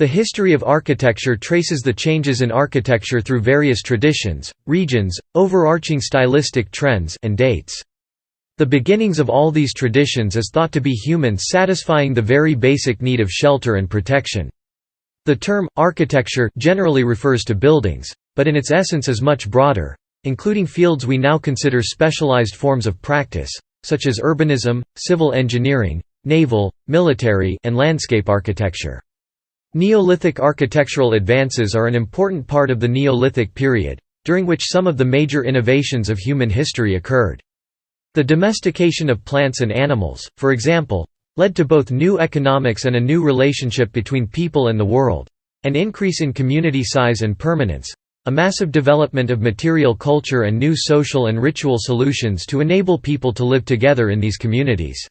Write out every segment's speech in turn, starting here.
The history of architecture traces the changes in architecture through various traditions, regions, overarching stylistic trends, and dates. The beginnings of all these traditions is thought to be humans satisfying the very basic need of shelter and protection. The term architecture generally refers to buildings, but in its essence is much broader, including fields we now consider specialized forms of practice, such as urbanism, civil engineering, naval, military, and landscape architecture. Neolithic architectural advances are an important part of the Neolithic period, during which some of the major innovations of human history occurred. The domestication of plants and animals, for example, led to both new economics and a new relationship between people and the world, an increase in community size and permanence, a massive development of material culture and new social and ritual solutions to enable people to live together in these communities.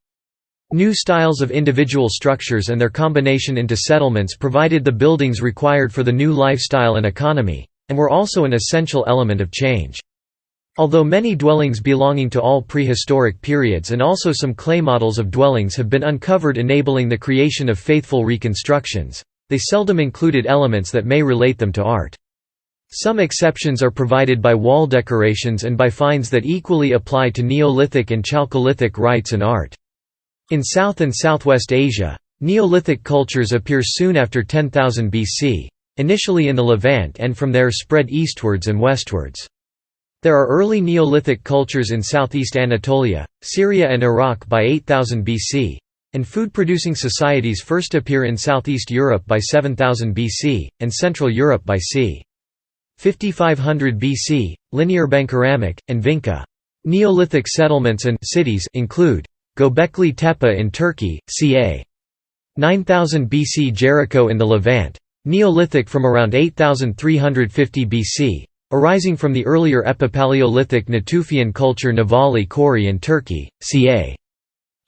New styles of individual structures and their combination into settlements provided the buildings required for the new lifestyle and economy, and were also an essential element of change. Although many dwellings belonging to all prehistoric periods and also some clay models of dwellings have been uncovered enabling the creation of faithful reconstructions, they seldom included elements that may relate them to art. Some exceptions are provided by wall decorations and by finds that equally apply to Neolithic and Chalcolithic rites and art. In South and Southwest Asia, Neolithic cultures appear soon after 10,000 BC, initially in the Levant and from there spread eastwards and westwards. There are early Neolithic cultures in southeast Anatolia, Syria and Iraq by 8000 BC, and food-producing societies first appear in southeast Europe by 7000 BC, and Central Europe by c. 5500 BC, Linear Bankaramic, and Vinca. Neolithic settlements and cities include Göbekli Tepe in Turkey, ca. 9000 BC, Jericho in the Levant, Neolithic from around 8350 BC, arising from the earlier Epipaleolithic Natufian culture Navali Kori in Turkey, ca.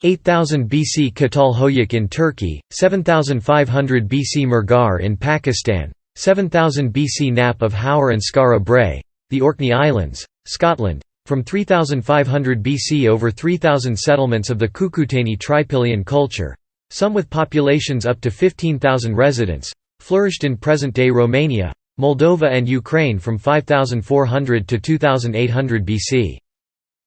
8000 BC, Çatalhöyük in Turkey, 7500 BC, Murghar in Pakistan, 7000 BC, Nap of Howrah and Skara Brae, the Orkney Islands, Scotland. From 3500 BC, over 3,000 settlements of the Cucuteni Tripilian culture, some with populations up to 15,000 residents, flourished in present-day Romania, Moldova and Ukraine from 5400 to 2800 BC.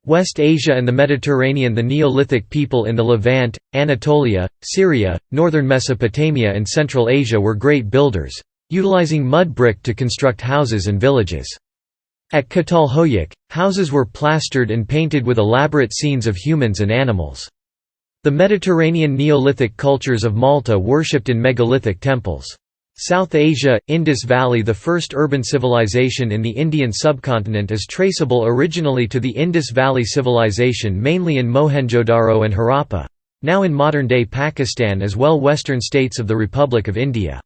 West Asia and the Mediterranean. The Neolithic people in the Levant, Anatolia, Syria, northern Mesopotamia and Central Asia were great builders, utilizing mud brick to construct houses and villages. At Çatalhöyük, houses were plastered and painted with elaborate scenes of humans and animals. The Mediterranean Neolithic cultures of Malta worshipped in megalithic temples. South Asia, Indus Valley. The first urban civilization in the Indian subcontinent is traceable originally to the Indus Valley Civilization, mainly in Mohenjo-Daro and Harappa, now in modern-day Pakistan as well western states of the Republic of India.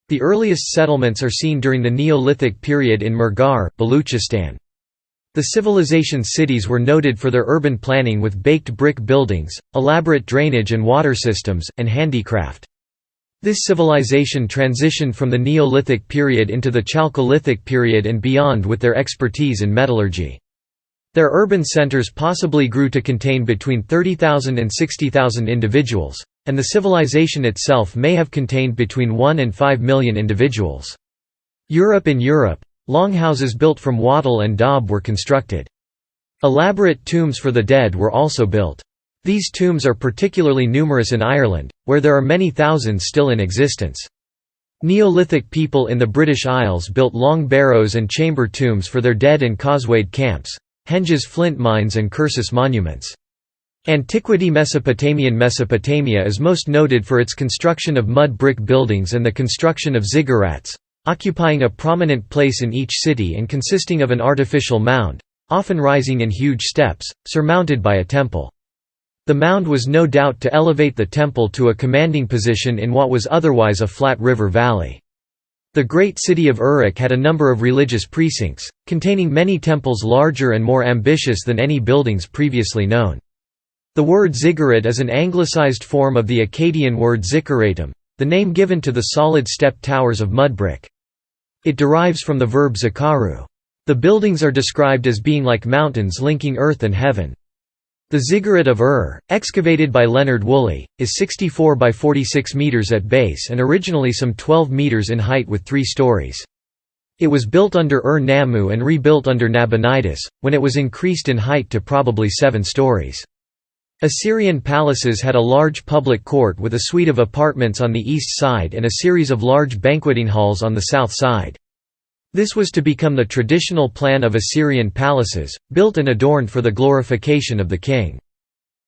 The earliest settlements are seen during the Neolithic period in Murghar, Baluchistan. The civilization's cities were noted for their urban planning with baked brick buildings, elaborate drainage and water systems, and handicraft. This civilization transitioned from the Neolithic period into the Chalcolithic period and beyond with their expertise in metallurgy. Their urban centers possibly grew to contain between 30,000 and 60,000 individuals, and the civilization itself may have contained between 1 and 5 million individuals. In Europe, longhouses built from wattle and daub were constructed. Elaborate tombs for the dead were also built. These tombs are particularly numerous in Ireland, where there are many thousands still in existence. Neolithic people in the British Isles built long barrows and chamber tombs for their dead and causewayed camps, henges, flint mines and cursus monuments. Antiquity. Mesopotamia is most noted for its construction of mud brick buildings and the construction of ziggurats, occupying a prominent place in each city and consisting of an artificial mound, often rising in huge steps, surmounted by a temple. The mound was no doubt to elevate the temple to a commanding position in what was otherwise a flat river valley. The great city of Uruk had a number of religious precincts, containing many temples larger and more ambitious than any buildings previously known. The word ziggurat is an anglicized form of the Akkadian word zikkuratum, the name given to the solid step towers of mud brick. It derives from the verb zakaru. The buildings are described as being like mountains linking earth and heaven. The ziggurat of Ur, excavated by Leonard Woolley, is 64 by 46 meters at base and originally some 12 meters in height with 3 stories. It was built under Ur-Nammu and rebuilt under Nabonidus, when it was increased in height to probably 7 stories. Assyrian palaces had a large public court with a suite of apartments on the east side and a series of large banqueting halls on the south side. This was to become the traditional plan of Assyrian palaces, built and adorned for the glorification of the king.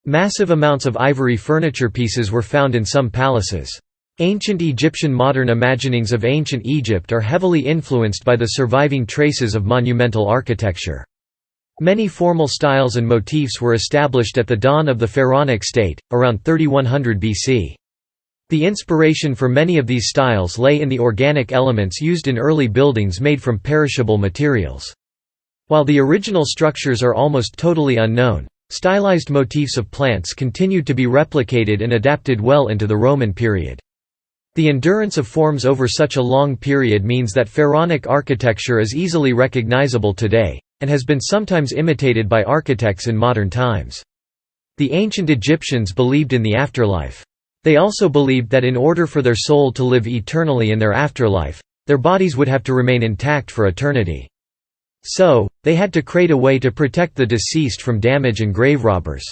Massive amounts of ivory furniture pieces were found in some palaces. Ancient Egyptian modern imaginings of ancient Egypt are heavily influenced by the surviving traces of monumental architecture. Many formal styles and motifs were established at the dawn of the pharaonic state, around 3100 BC. The inspiration for many of these styles lay in the organic elements used in early buildings made from perishable materials. While the original structures are almost totally unknown, stylized motifs of plants continued to be replicated and adapted well into the Roman period. The endurance of forms over such a long period means that pharaonic architecture is easily recognizable today, and has been sometimes imitated by architects in modern times. The ancient Egyptians believed in the afterlife. They also believed that in order for their soul to live eternally in their afterlife, their bodies would have to remain intact for eternity. So, they had to create a way to protect the deceased from damage and grave robbers.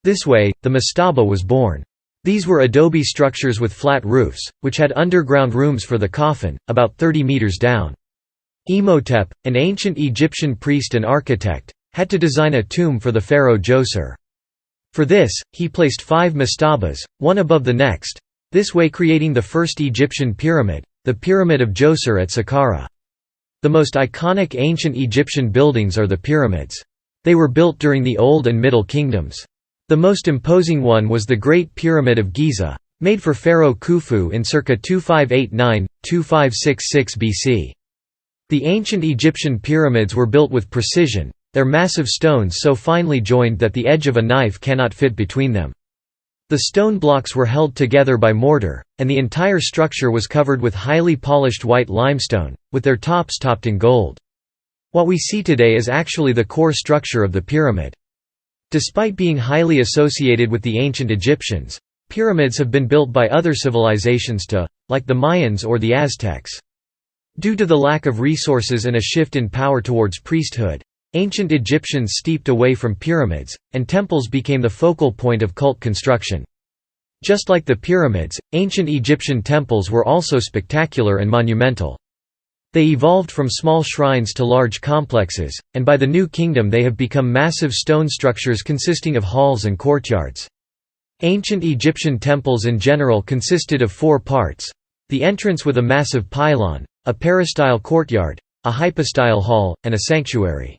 This way, the mastaba was born. These were adobe structures with flat roofs, which had underground rooms for the coffin, about 30 meters down. Imhotep, an ancient Egyptian priest and architect, had to design a tomb for the pharaoh Djoser. For this, he placed 5 mastabas, one above the next, this way creating the first Egyptian pyramid, the Pyramid of Djoser at Saqqara. The most iconic ancient Egyptian buildings are the pyramids. They were built during the Old and Middle Kingdoms. The most imposing one was the Great Pyramid of Giza, made for Pharaoh Khufu in circa 2589–2566 BC. The ancient Egyptian pyramids were built with precision, their massive stones so finely joined that the edge of a knife cannot fit between them. The stone blocks were held together by mortar, and the entire structure was covered with highly polished white limestone, with their tops topped in gold. What we see today is actually the core structure of the pyramid. Despite being highly associated with the ancient Egyptians, pyramids have been built by other civilizations too, like the Mayans or the Aztecs. Due to the lack of resources and a shift in power towards priesthood, ancient Egyptians steeped away from pyramids, and temples became the focal point of cult construction. Just like the pyramids, ancient Egyptian temples were also spectacular and monumental. They evolved from small shrines to large complexes, and by the New Kingdom they have become massive stone structures consisting of halls and courtyards. Ancient Egyptian temples in general consisted of 4 parts: the entrance with a massive pylon, a peristyle courtyard, a hypostyle hall, and a sanctuary.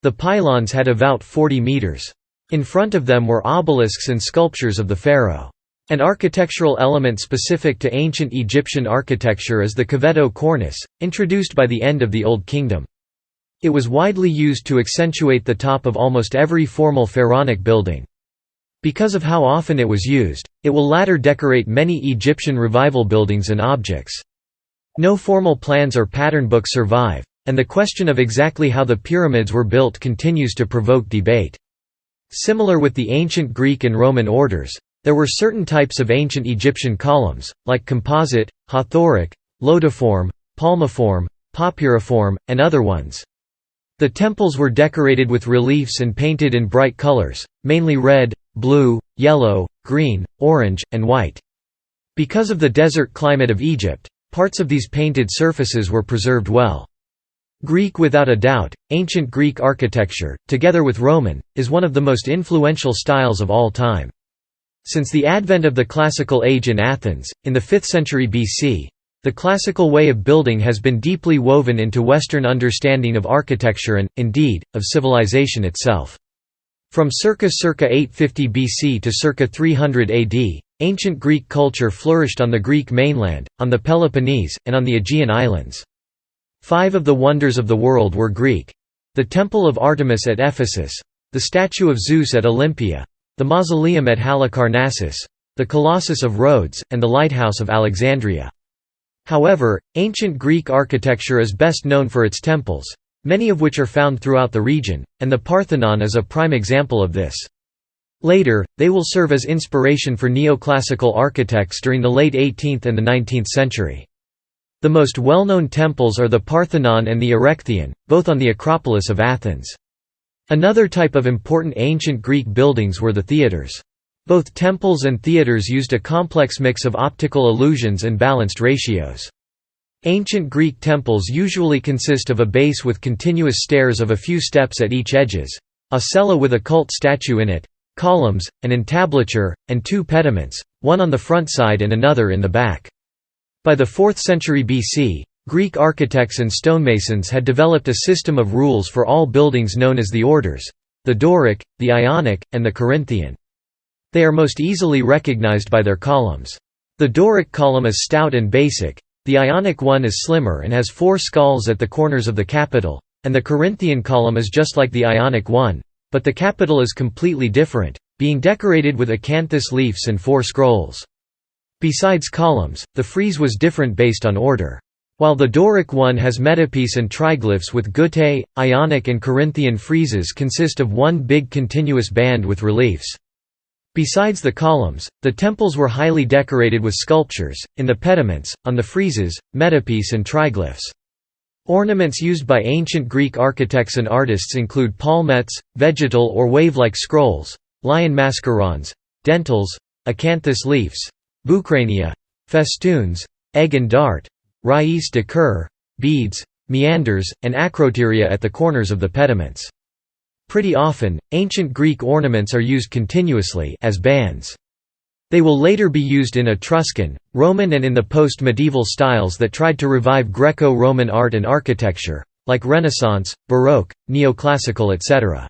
The pylons had about 40 meters. In front of them were obelisks and sculptures of the pharaoh. An architectural element specific to ancient Egyptian architecture is the cavetto cornice, introduced by the end of the Old Kingdom. It was widely used to accentuate the top of almost every formal pharaonic building. Because of how often it was used, it will later decorate many Egyptian revival buildings and objects. No formal plans or pattern books survive, and the question of exactly how the pyramids were built continues to provoke debate. Similar with the ancient Greek and Roman orders, there were certain types of ancient Egyptian columns, like composite, hathoric, lotiform, palmiform, papyriform, and other ones. The temples were decorated with reliefs and painted in bright colors, mainly red, blue, yellow, green, orange, and white. Because of the desert climate of Egypt, parts of these painted surfaces were preserved well. Greek without a doubt, ancient Greek architecture, together with Roman, is one of the most influential styles of all time. Since the advent of the Classical Age in Athens, in the 5th century BC, the classical way of building has been deeply woven into Western understanding of architecture and, indeed, of civilization itself. From circa 850 BC to circa 300 AD, ancient Greek culture flourished on the Greek mainland, on the Peloponnese, and on the Aegean Islands. 5 of the wonders of the world were Greek: the Temple of Artemis at Ephesus, the statue of Zeus at Olympia, the mausoleum at Halicarnassus, the Colossus of Rhodes, and the lighthouse of Alexandria. However, ancient Greek architecture is best known for its temples, many of which are found throughout the region, and the Parthenon is a prime example of this. Later, they will serve as inspiration for neoclassical architects during the late 18th and the 19th century. The most well-known temples are the Parthenon and the Erechtheion, both on the Acropolis of Athens. Another type of important ancient Greek buildings were the theatres. Both temples and theatres used a complex mix of optical illusions and balanced ratios. Ancient Greek temples usually consist of a base with continuous stairs of a few steps at each edges, a cella with a cult statue in it, columns, an entablature, and two pediments, one on the front side and another in the back. By the 4th century BC, Greek architects and stonemasons had developed a system of rules for all buildings known as the orders: the Doric, the Ionic, and the Corinthian. They are most easily recognized by their columns. The Doric column is stout and basic, the Ionic one is slimmer and has 4 skulls at the corners of the capital, and the Corinthian column is just like the Ionic one, but the capital is completely different, being decorated with acanthus leaves and 4 scrolls. Besides columns, the frieze was different based on order. While the Doric one has metapiece and triglyphs with guttae, Ionic and Corinthian friezes consist of one big continuous band with reliefs. Besides the columns, the temples were highly decorated with sculptures, in the pediments, on the friezes, metapiece and triglyphs. Ornaments used by ancient Greek architects and artists include palmettes, vegetal or wave-like scrolls, lion mascarons, dentils, acanthus leaves, bucrania, festoons, egg and dart, raïs de coeur, beads, meanders, and acroteria at the corners of the pediments. Pretty often, ancient Greek ornaments are used continuously as bands. They will later be used in Etruscan, Roman and in the post-medieval styles that tried to revive Greco-Roman art and architecture, like Renaissance, Baroque, Neoclassical etc.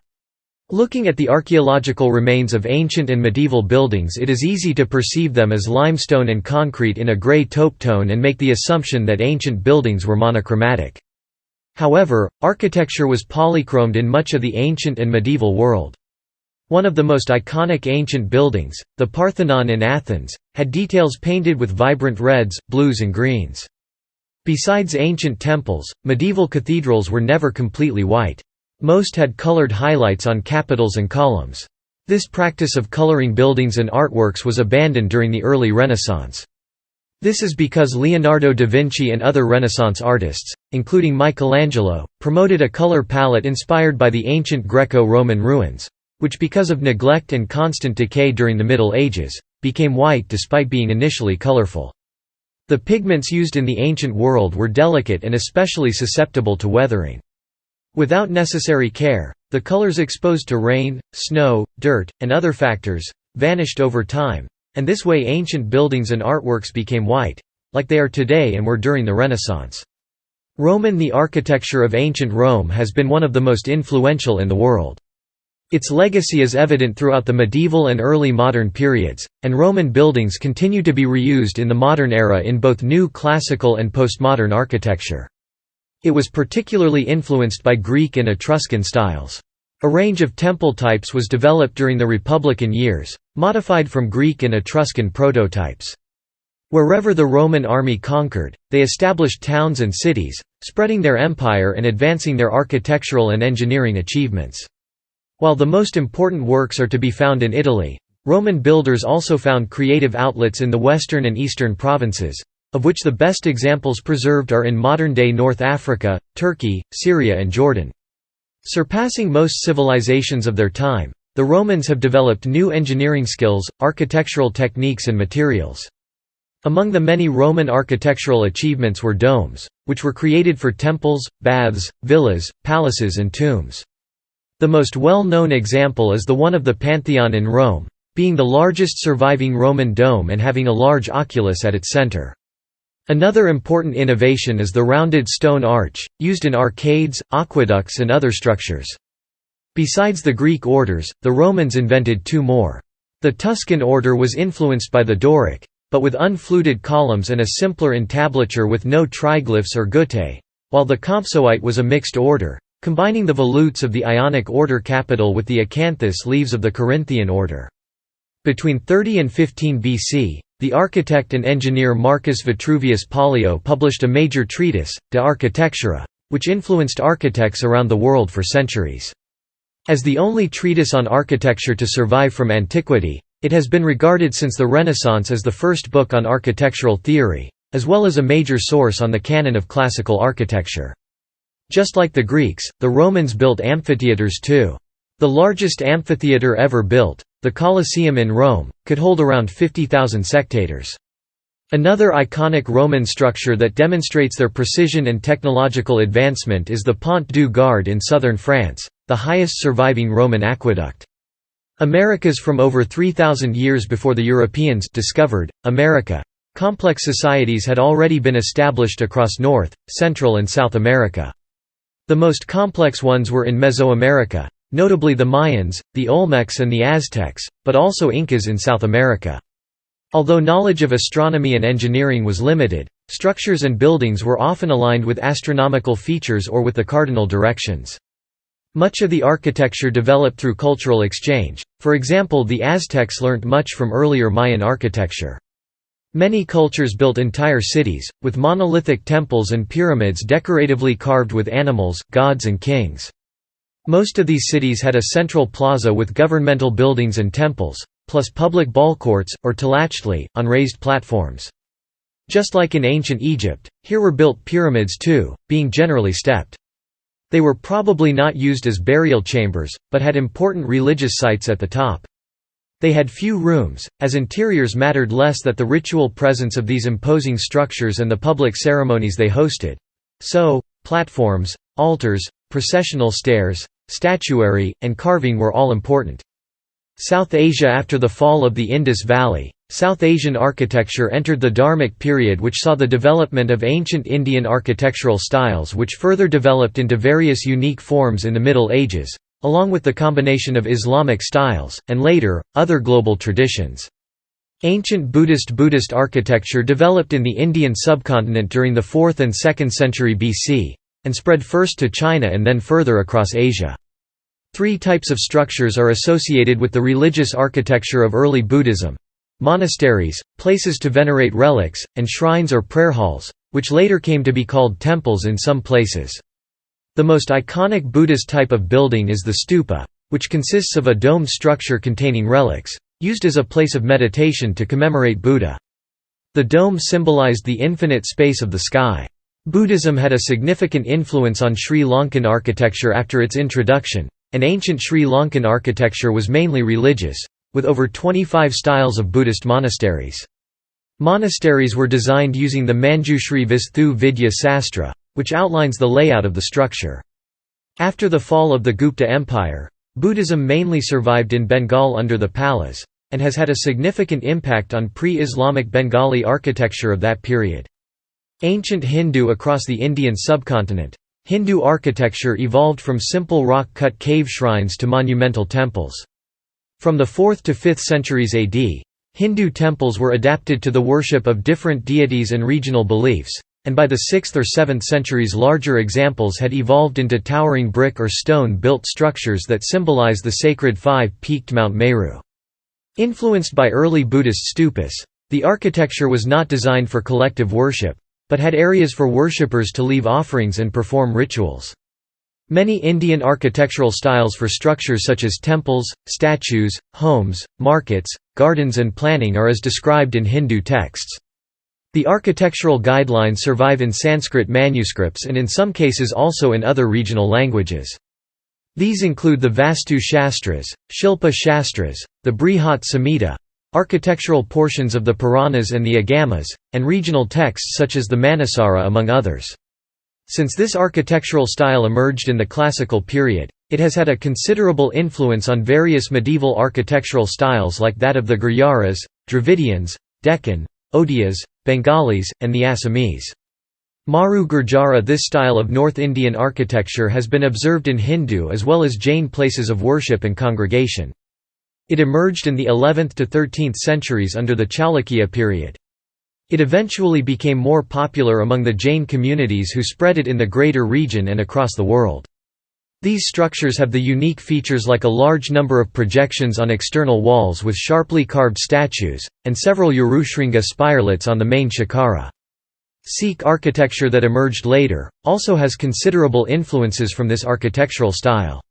Looking at the archaeological remains of ancient and medieval buildings, it is easy to perceive them as limestone and concrete in a grey taupe tone and make the assumption that ancient buildings were monochromatic. However, architecture was polychromed in much of the ancient and medieval world. One of the most iconic ancient buildings, the Parthenon in Athens, had details painted with vibrant reds, blues and greens. Besides ancient temples, medieval cathedrals were never completely white. Most had colored highlights on capitals and columns. This practice of coloring buildings and artworks was abandoned during the early Renaissance. This is because Leonardo da Vinci and other Renaissance artists, including Michelangelo, promoted a color palette inspired by the ancient Greco-Roman ruins, which because of neglect and constant decay during the Middle Ages, became white despite being initially colorful. The pigments used in the ancient world were delicate and especially susceptible to weathering. Without necessary care, the colors exposed to rain, snow, dirt, and other factors, vanished over time, and this way ancient buildings and artworks became white, like they are today and were during the Renaissance. The architecture of ancient Rome has been one of the most influential in the world. Its legacy is evident throughout the medieval and early modern periods, and Roman buildings continue to be reused in the modern era in both new classical and postmodern architecture. It was particularly influenced by Greek and Etruscan styles. A range of temple types was developed during the Republican years, modified from Greek and Etruscan prototypes. Wherever the Roman army conquered, they established towns and cities, spreading their empire and advancing their architectural and engineering achievements. While the most important works are to be found in Italy, Roman builders also found creative outlets in the western and eastern provinces, of which the best examples preserved are in modern-day North Africa, Turkey, Syria and Jordan. Surpassing most civilizations of their time, the Romans have developed new engineering skills, architectural techniques and materials. Among the many Roman architectural achievements were domes, which were created for temples, baths, villas, palaces and tombs. The most well-known example is the one of the Pantheon in Rome, being the largest surviving Roman dome and having a large oculus at its center. Another important innovation is the rounded stone arch, used in arcades, aqueducts and other structures. Besides the Greek orders, the Romans invented 2 more. The Tuscan order was influenced by the Doric, but with unfluted columns and a simpler entablature with no triglyphs or guttae, while the Compsoite was a mixed order, combining the volutes of the Ionic order capital with the acanthus leaves of the Corinthian order. Between 30 and 15 BC, the architect and engineer Marcus Vitruvius Pollio published a major treatise, De Architectura, which influenced architects around the world for centuries. As the only treatise on architecture to survive from antiquity, it has been regarded since the Renaissance as the first book on architectural theory, as well as a major source on the canon of classical architecture. Just like the Greeks, the Romans built amphitheaters too. The largest amphitheater ever built, the Colosseum in Rome, could hold around 50,000 spectators. Another iconic Roman structure that demonstrates their precision and technological advancement is the Pont du Gard in southern France, the highest surviving Roman aqueduct. Americas from over 3,000 years before the Europeans discovered America. Complex societies had already been established across North, Central and South America. The most complex ones were in Mesoamerica, notably the Mayans, the Olmecs and the Aztecs, but also Incas in South America. Although knowledge of astronomy and engineering was limited, structures and buildings were often aligned with astronomical features or with the cardinal directions. Much of the architecture developed through cultural exchange. For example, the Aztecs learnt much from earlier Mayan architecture. Many cultures built entire cities, with monolithic temples and pyramids decoratively carved with animals, gods and kings. Most of these cities had a central plaza with governmental buildings and temples, plus public ball courts, or tlachtli, on raised platforms. Just like in ancient Egypt, here were built pyramids too, being generally stepped. They were probably not used as burial chambers, but had important religious sites at the top. They had few rooms, as interiors mattered less than the ritual presence of these imposing structures and the public ceremonies they hosted. So, platforms, altars, processional stairs, statuary, and carving were all important. South Asia. After the fall of the Indus Valley, South Asian architecture entered the Dharmic period, which saw the development of ancient Indian architectural styles which further developed into various unique forms in the Middle Ages, along with the combination of Islamic styles, and later, other global traditions. Ancient Buddhist architecture developed in the Indian subcontinent during the 4th and 2nd century BC, and spread first to China and then further across Asia. Three types of structures are associated with the religious architecture of early Buddhism: monasteries, places to venerate relics, and shrines or prayer halls, which later came to be called temples in some places. The most iconic Buddhist type of building is the stupa, which consists of a domed structure containing relics, used as a place of meditation to commemorate Buddha. The dome symbolized the infinite space of the sky. Buddhism had a significant influence on Sri Lankan architecture after its introduction, and ancient Sri Lankan architecture was mainly religious, with over 25 styles of Buddhist monasteries. Monasteries were designed using the Manjushri Visthu Vidya Sastra, which outlines the layout of the structure. After the fall of the Gupta Empire, Buddhism mainly survived in Bengal under the Palas, and has had a significant impact on pre-Islamic Bengali architecture of that period. Ancient Hindu across the Indian subcontinent. Hindu architecture evolved from simple rock-cut cave shrines to monumental temples. From the 4th to 5th centuries AD, Hindu temples were adapted to the worship of different deities and regional beliefs, and by the 6th or 7th centuries larger examples had evolved into towering brick or stone-built structures that symbolize the sacred five-peaked Mount Meru. Influenced by early Buddhist stupas, the architecture was not designed for collective worship, but had areas for worshippers to leave offerings and perform rituals. Many Indian architectural styles for structures such as temples, statues, homes, markets, gardens and planning are as described in Hindu texts. The architectural guidelines survive in Sanskrit manuscripts and in some cases also in other regional languages. These include the Vastu Shastras, Shilpa Shastras, the Brihat Samhita, architectural portions of the Puranas and the Agamas, and regional texts such as the Manasara among others. Since this architectural style emerged in the classical period, it has had a considerable influence on various medieval architectural styles like that of the Gurjaras, Dravidians, Deccan, Odiyas, Bengalis, and the Assamese. Maru Gurjara. This style of North Indian architecture has been observed in Hindu as well as Jain places of worship and congregation. It emerged in the 11th to 13th centuries under the Chalukya period. It eventually became more popular among the Jain communities who spread it in the greater region and across the world. These structures have the unique features like a large number of projections on external walls with sharply carved statues, and several Urushringa spirelets on the main shikara. Sikh architecture that emerged later, also has considerable influences from this architectural style.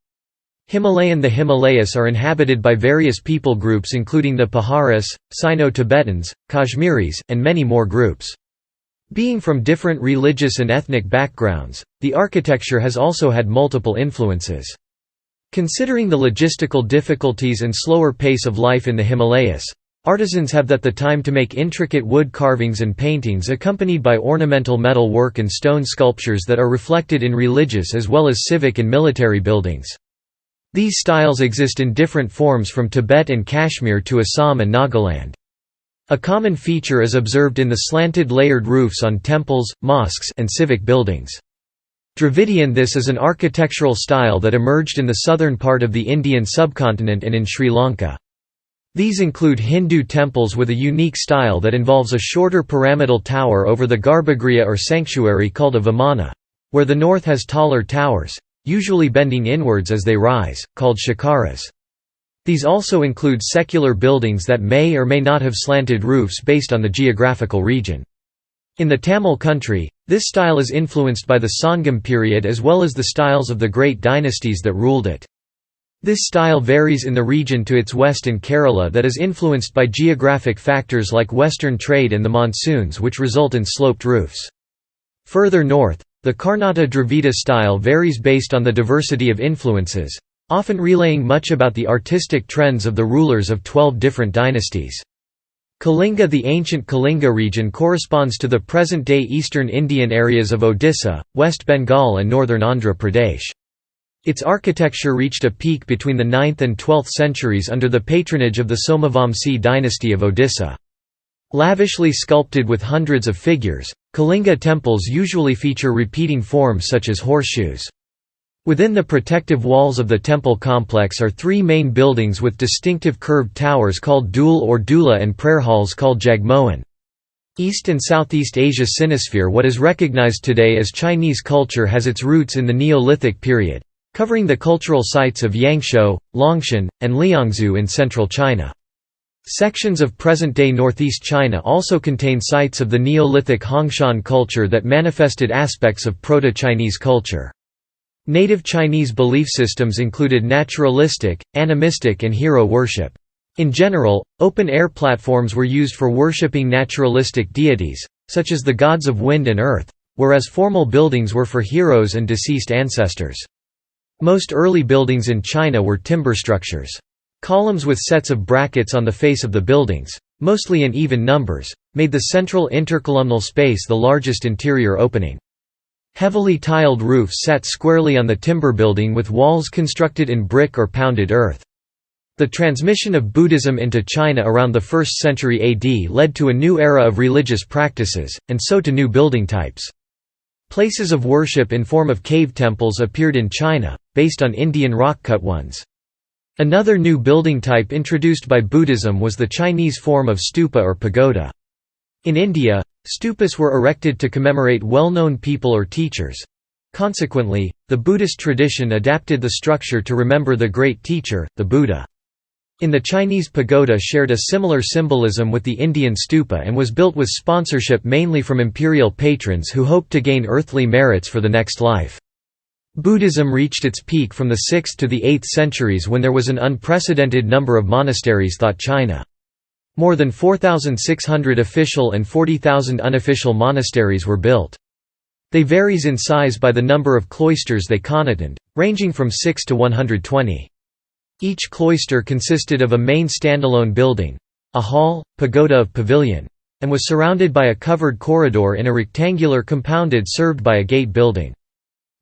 The Himalayas are inhabited by various people groups including the Paharis, Sino-Tibetans, Kashmiris, and many more groups. Being from different religious and ethnic backgrounds, the architecture has also had multiple influences. Considering the logistical difficulties and slower pace of life in the Himalayas, artisans have the time to make intricate wood carvings and paintings accompanied by ornamental metal work and stone sculptures that are reflected in religious as well as civic and military buildings. These styles exist in different forms from Tibet and Kashmir to Assam and Nagaland. A common feature is observed in the slanted layered roofs on temples, mosques, and civic buildings. Dravidian This is an architectural style that emerged in the southern part of the Indian subcontinent and in Sri Lanka. These include Hindu temples with a unique style that involves a shorter pyramidal tower over the garbhagriha or sanctuary called a vimana, where the north has taller towers, usually bending inwards as they rise, called shikaras. These also include secular buildings that may or may not have slanted roofs based on the geographical region. In the Tamil country, this style is influenced by the Sangam period as well as the styles of the great dynasties that ruled it. This style varies in the region to its west in Kerala that is influenced by geographic factors like western trade and the monsoons which result in sloped roofs. Further north, the Karnata Dravida style varies based on the diversity of influences, often relaying much about the artistic trends of the rulers of 12 different dynasties. Kalinga The ancient Kalinga region corresponds to the present-day eastern Indian areas of Odisha, West Bengal and northern Andhra Pradesh. Its architecture reached a peak between the 9th and 12th centuries under the patronage of the Somavamsi dynasty of Odisha. Lavishly sculpted with hundreds of figures, Kalinga temples usually feature repeating forms such as horseshoes. Within the protective walls of the temple complex are three main buildings with distinctive curved towers called Dul or Dula and prayer halls called Jagmohan. East and Southeast Asia Sinosphere. What is recognized today as Chinese culture has its roots in the Neolithic period, covering the cultural sites of Yangshou, Longshan, and Liangzhu in central China. Sections of present-day northeast China also contain sites of the Neolithic Hongshan culture that manifested aspects of Proto-Chinese culture. Native Chinese belief systems included naturalistic, animistic and hero worship. In general, open-air platforms were used for worshipping naturalistic deities, such as the gods of wind and earth, whereas formal buildings were for heroes and deceased ancestors. Most early buildings in China were timber structures. Columns with sets of brackets on the face of the buildings, mostly in even numbers, made the central intercolumnal space the largest interior opening. Heavily tiled roofs sat squarely on the timber building with walls constructed in brick or pounded earth. The transmission of Buddhism into China around the 1st century AD led to a new era of religious practices, and so to new building types. Places of worship in form of cave temples appeared in China, based on Indian rock-cut ones. Another new building type introduced by Buddhism was the Chinese form of stupa or pagoda. In India, stupas were erected to commemorate well-known people or teachers. Consequently, the Buddhist tradition adapted the structure to remember the great teacher, the Buddha. In the Chinese pagoda shared a similar symbolism with the Indian stupa and was built with sponsorship mainly from imperial patrons who hoped to gain earthly merits for the next life. Buddhism reached its peak from the 6th to the 8th centuries when there was an unprecedented number of monasteries throughout China. More than 4,600 official and 40,000 unofficial monasteries were built. They varies in size by the number of cloisters they contained, ranging from 6 to 120. Each cloister consisted of a main standalone building, a hall, pagoda of pavilion, and was surrounded by a covered corridor in a rectangular compounded served by a gate building.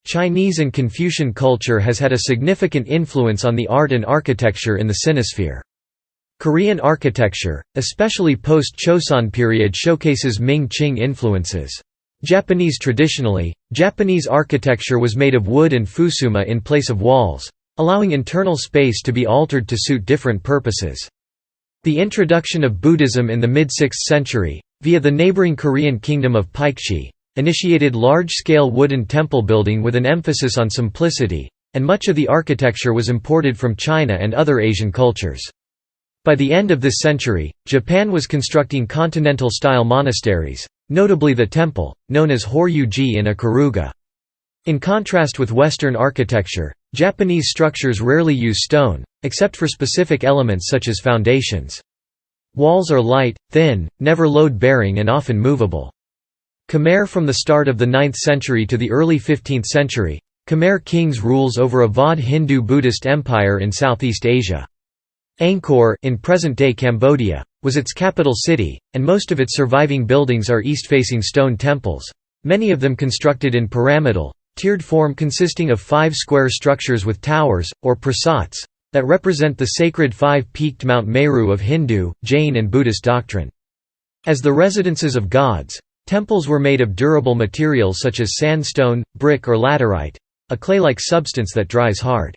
Chinese and Confucian culture has had a significant influence on the art and architecture in the Sinosphere. Korean architecture, especially post-Choson period, showcases Ming-Qing influences. Traditionally, Japanese architecture was made of wood and fusuma in place of walls, allowing internal space to be altered to suit different purposes. The introduction of Buddhism in the mid-6th century, via the neighboring Korean kingdom of Paikshi, initiated large-scale wooden temple building with an emphasis on simplicity, and much of the architecture was imported from China and other Asian cultures. By the end of this century, Japan was constructing continental-style monasteries, notably the temple, known as Horyuji in Ikaruga. In contrast with Western architecture, Japanese structures rarely use stone, except for specific elements such as foundations. Walls are light, thin, never load-bearing and often movable. Khmer. From the start of the 9th century to the early 15th century, Khmer kings rules over a Vaud Hindu-Buddhist empire in Southeast Asia. Angkor, in present-day Cambodia, was its capital city, and most of its surviving buildings are east-facing stone temples, many of them constructed in pyramidal, tiered form consisting of 5 square structures with towers, or prasats, that represent the sacred 5-peaked Mount Meru of Hindu, Jain and Buddhist doctrine. As the residences of gods, temples were made of durable materials such as sandstone, brick or laterite, a clay-like substance that dries hard.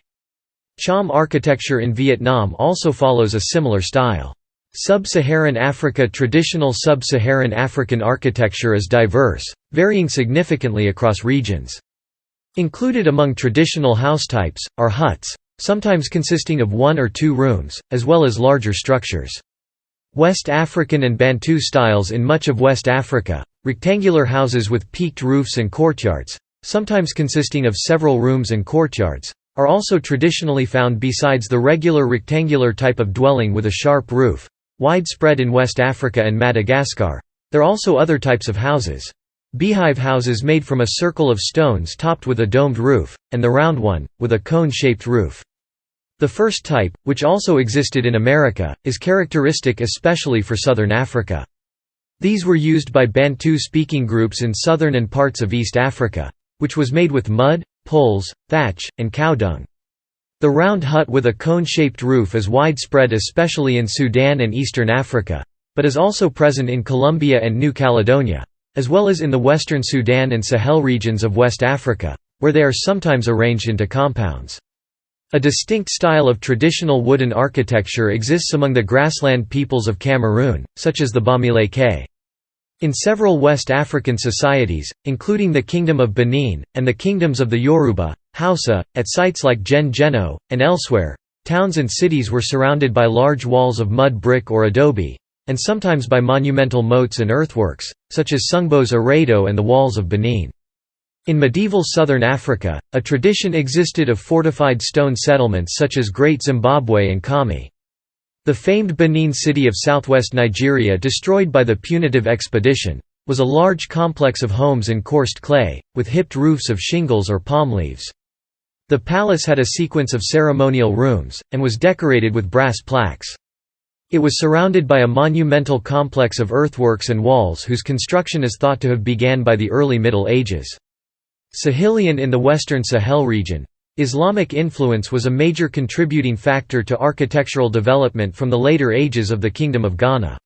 Cham architecture in Vietnam also follows a similar style. Sub-Saharan Africa. Traditional Sub-Saharan African architecture is diverse, varying significantly across regions. Included among traditional house types, are huts, sometimes consisting of 1 or 2 rooms, as well as larger structures. West African and Bantu styles. In much of West Africa, rectangular houses with peaked roofs and courtyards, sometimes consisting of several rooms and courtyards, are also traditionally found besides the regular rectangular type of dwelling with a sharp roof, widespread in West Africa and Madagascar. There are also other types of houses. Beehive houses made from a circle of stones topped with a domed roof, and the round one, with a cone-shaped roof. The first type, which also existed in America, is characteristic especially for southern Africa. These were used by Bantu-speaking groups in southern and parts of East Africa, which was made with mud, poles, thatch, and cow dung. The round hut with a cone-shaped roof is widespread especially in Sudan and Eastern Africa, but is also present in Colombia and New Caledonia, as well as in the western Sudan and Sahel regions of West Africa, where they are sometimes arranged into compounds. A distinct style of traditional wooden architecture exists among the grassland peoples of Cameroon, such as the Bamileke. In several West African societies, including the Kingdom of Benin, and the kingdoms of the Yoruba, Hausa, at sites like Gen-Geno, and elsewhere, towns and cities were surrounded by large walls of mud brick or adobe, and sometimes by monumental moats and earthworks, such as Sungbo's Aredo and the walls of Benin. In medieval southern Africa, a tradition existed of fortified stone settlements such as Great Zimbabwe and Kami. The famed Benin city of southwest Nigeria, destroyed by the punitive expedition, was a large complex of homes in coursed clay, with hipped roofs of shingles or palm leaves. The palace had a sequence of ceremonial rooms, and was decorated with brass plaques. It was surrounded by a monumental complex of earthworks and walls whose construction is thought to have began by the early Middle Ages. Sahelian. In the western Sahel region, Islamic influence was a major contributing factor to architectural development from the later ages of the Kingdom of Ghana.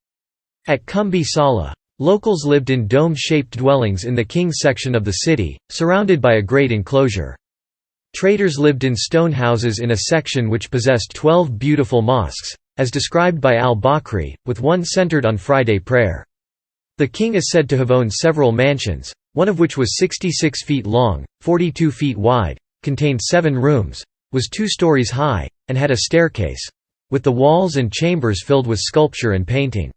At Kumbi Sala, locals lived in dome-shaped dwellings in the king's section of the city, surrounded by a great enclosure. Traders lived in stone houses in a section which possessed 12 beautiful mosques, as described by al-Bakri, with one centered on Friday prayer. The king is said to have owned several mansions, one of which was 66 feet long, 42 feet wide, contained 7 rooms, was 2 stories high, and had a staircase, with the walls and chambers filled with sculpture and painting.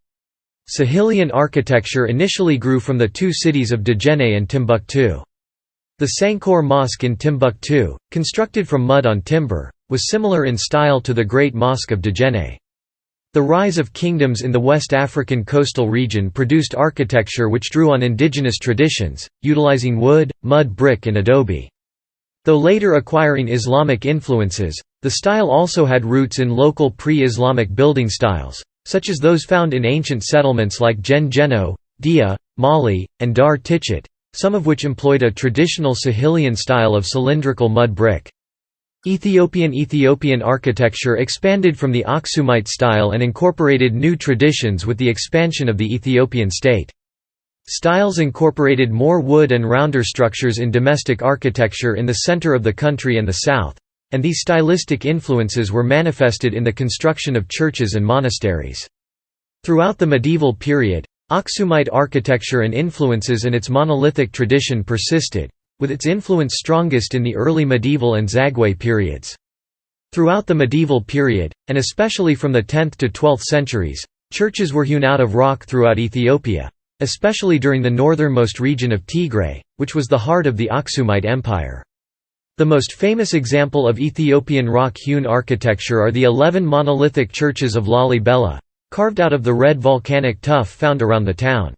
Sahelian architecture initially grew from the 2 cities of Djenné and Timbuktu. The Sankor Mosque in Timbuktu, constructed from mud on timber, was similar in style to the Great Mosque of Djenné. The rise of kingdoms in the West African coastal region produced architecture which drew on indigenous traditions, utilizing wood, mud brick and adobe. Though later acquiring Islamic influences, the style also had roots in local pre-Islamic building styles, such as those found in ancient settlements like Gen-Geno, Dia, Mali, and Dar Tichet, some of which employed a traditional Sahelian style of cylindrical mud brick. Ethiopian architecture expanded from the Aksumite style and incorporated new traditions with the expansion of the Ethiopian state. Styles incorporated more wood and rounder structures in domestic architecture in the center of the country and the south, and these stylistic influences were manifested in the construction of churches and monasteries. Throughout the medieval period, Aksumite architecture and influences and its monolithic tradition persisted, with its influence strongest in the early medieval and Zagwe periods. Throughout the medieval period, and especially from the 10th to 12th centuries, churches were hewn out of rock throughout Ethiopia, especially during the northernmost region of Tigray, which was the heart of the Aksumite Empire. The most famous example of Ethiopian rock-hewn architecture are the 11 monolithic churches of Lalibela, carved out of the red volcanic tuff found around the town.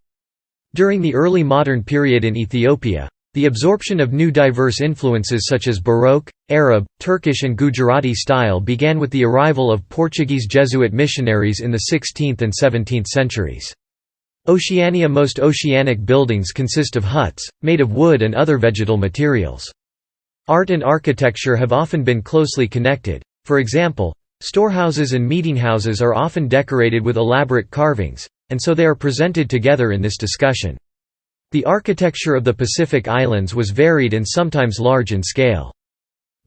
During the early modern period in Ethiopia, the absorption of new diverse influences such as Baroque, Arab, Turkish and Gujarati style began with the arrival of Portuguese Jesuit missionaries in the 16th and 17th centuries. Oceania. Most oceanic buildings consist of huts, made of wood and other vegetal materials. Art and architecture have often been closely connected. For example, storehouses and meetinghouses are often decorated with elaborate carvings, and so they are presented together in this discussion. The architecture of the Pacific Islands was varied and sometimes large in scale.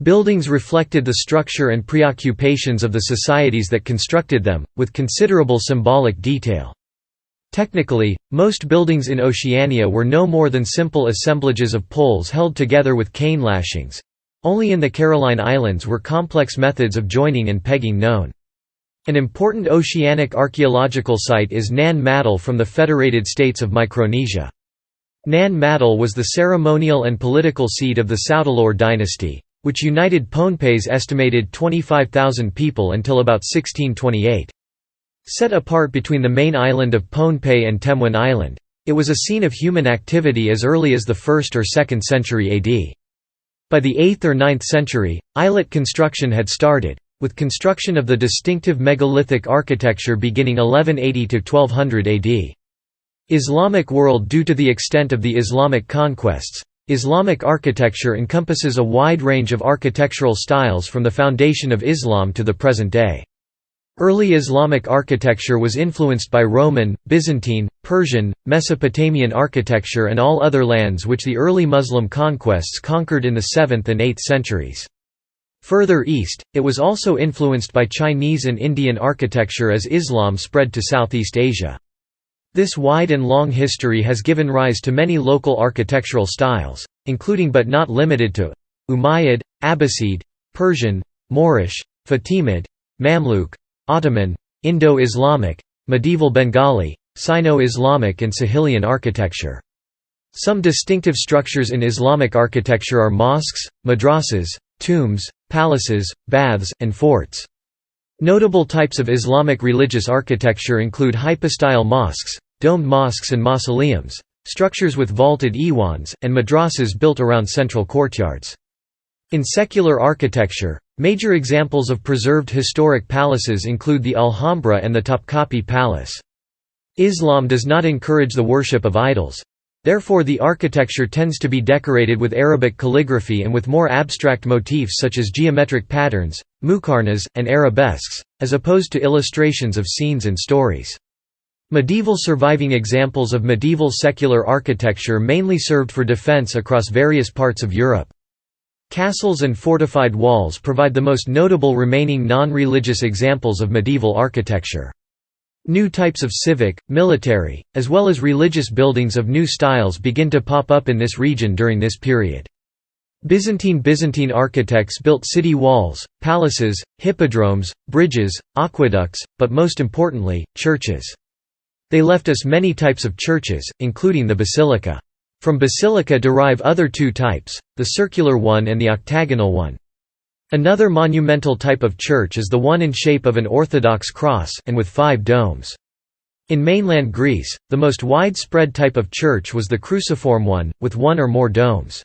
Buildings reflected the structure and preoccupations of the societies that constructed them, with considerable symbolic detail. Technically, most buildings in Oceania were no more than simple assemblages of poles held together with cane lashings. Only in the Caroline Islands were complex methods of joining and pegging known. An important oceanic archaeological site is Nan Madol from the Federated States of Micronesia. Nan Madol was the ceremonial and political seat of the Sautalor dynasty, which united Pohnpei's estimated 25,000 people until about 1628. Set apart between the main island of Pohnpei and Temwen Island, it was a scene of human activity as early as the 1st or 2nd century AD. By the 8th or 9th century, islet construction had started, with construction of the distinctive megalithic architecture beginning 1180 to 1200 AD. Islamic world. Due to the extent of the Islamic conquests, Islamic architecture encompasses a wide range of architectural styles from the foundation of Islam to the present day. Early Islamic architecture was influenced by Roman, Byzantine, Persian, Mesopotamian architecture and all other lands which the early Muslim conquests conquered in the 7th and 8th centuries. Further east, it was also influenced by Chinese and Indian architecture as Islam spread to Southeast Asia. This wide and long history has given rise to many local architectural styles, including but not limited to Umayyad, Abbasid, Persian, Moorish, Fatimid, Mamluk, Ottoman, Indo-Islamic, medieval Bengali, Sino-Islamic and Sahelian architecture. Some distinctive structures in Islamic architecture are mosques, madrasas, tombs, palaces, baths, and forts. Notable types of Islamic religious architecture include hypostyle mosques, domed mosques and mausoleums, structures with vaulted iwans, and madrasas built around central courtyards. In secular architecture, major examples of preserved historic palaces include the Alhambra and the Topkapi Palace. Islam does not encourage the worship of idols. Therefore the architecture tends to be decorated with Arabic calligraphy and with more abstract motifs such as geometric patterns, muqarnas, and arabesques, as opposed to illustrations of scenes and stories. Medieval surviving examples of medieval secular architecture mainly served for defense across various parts of Europe. Castles and fortified walls provide the most notable remaining non-religious examples of medieval architecture. New types of civic, military, as well as religious buildings of new styles begin to pop up in this region during this period. Byzantine architects built city walls, palaces, hippodromes, bridges, aqueducts, but most importantly, churches. They left us many types of churches, including the basilica. From basilica derive other two types, the circular one and the octagonal one. Another monumental type of church is the one in shape of an orthodox cross and with 5 domes. In mainland Greece, the most widespread type of church was the cruciform one, with 1 or more domes.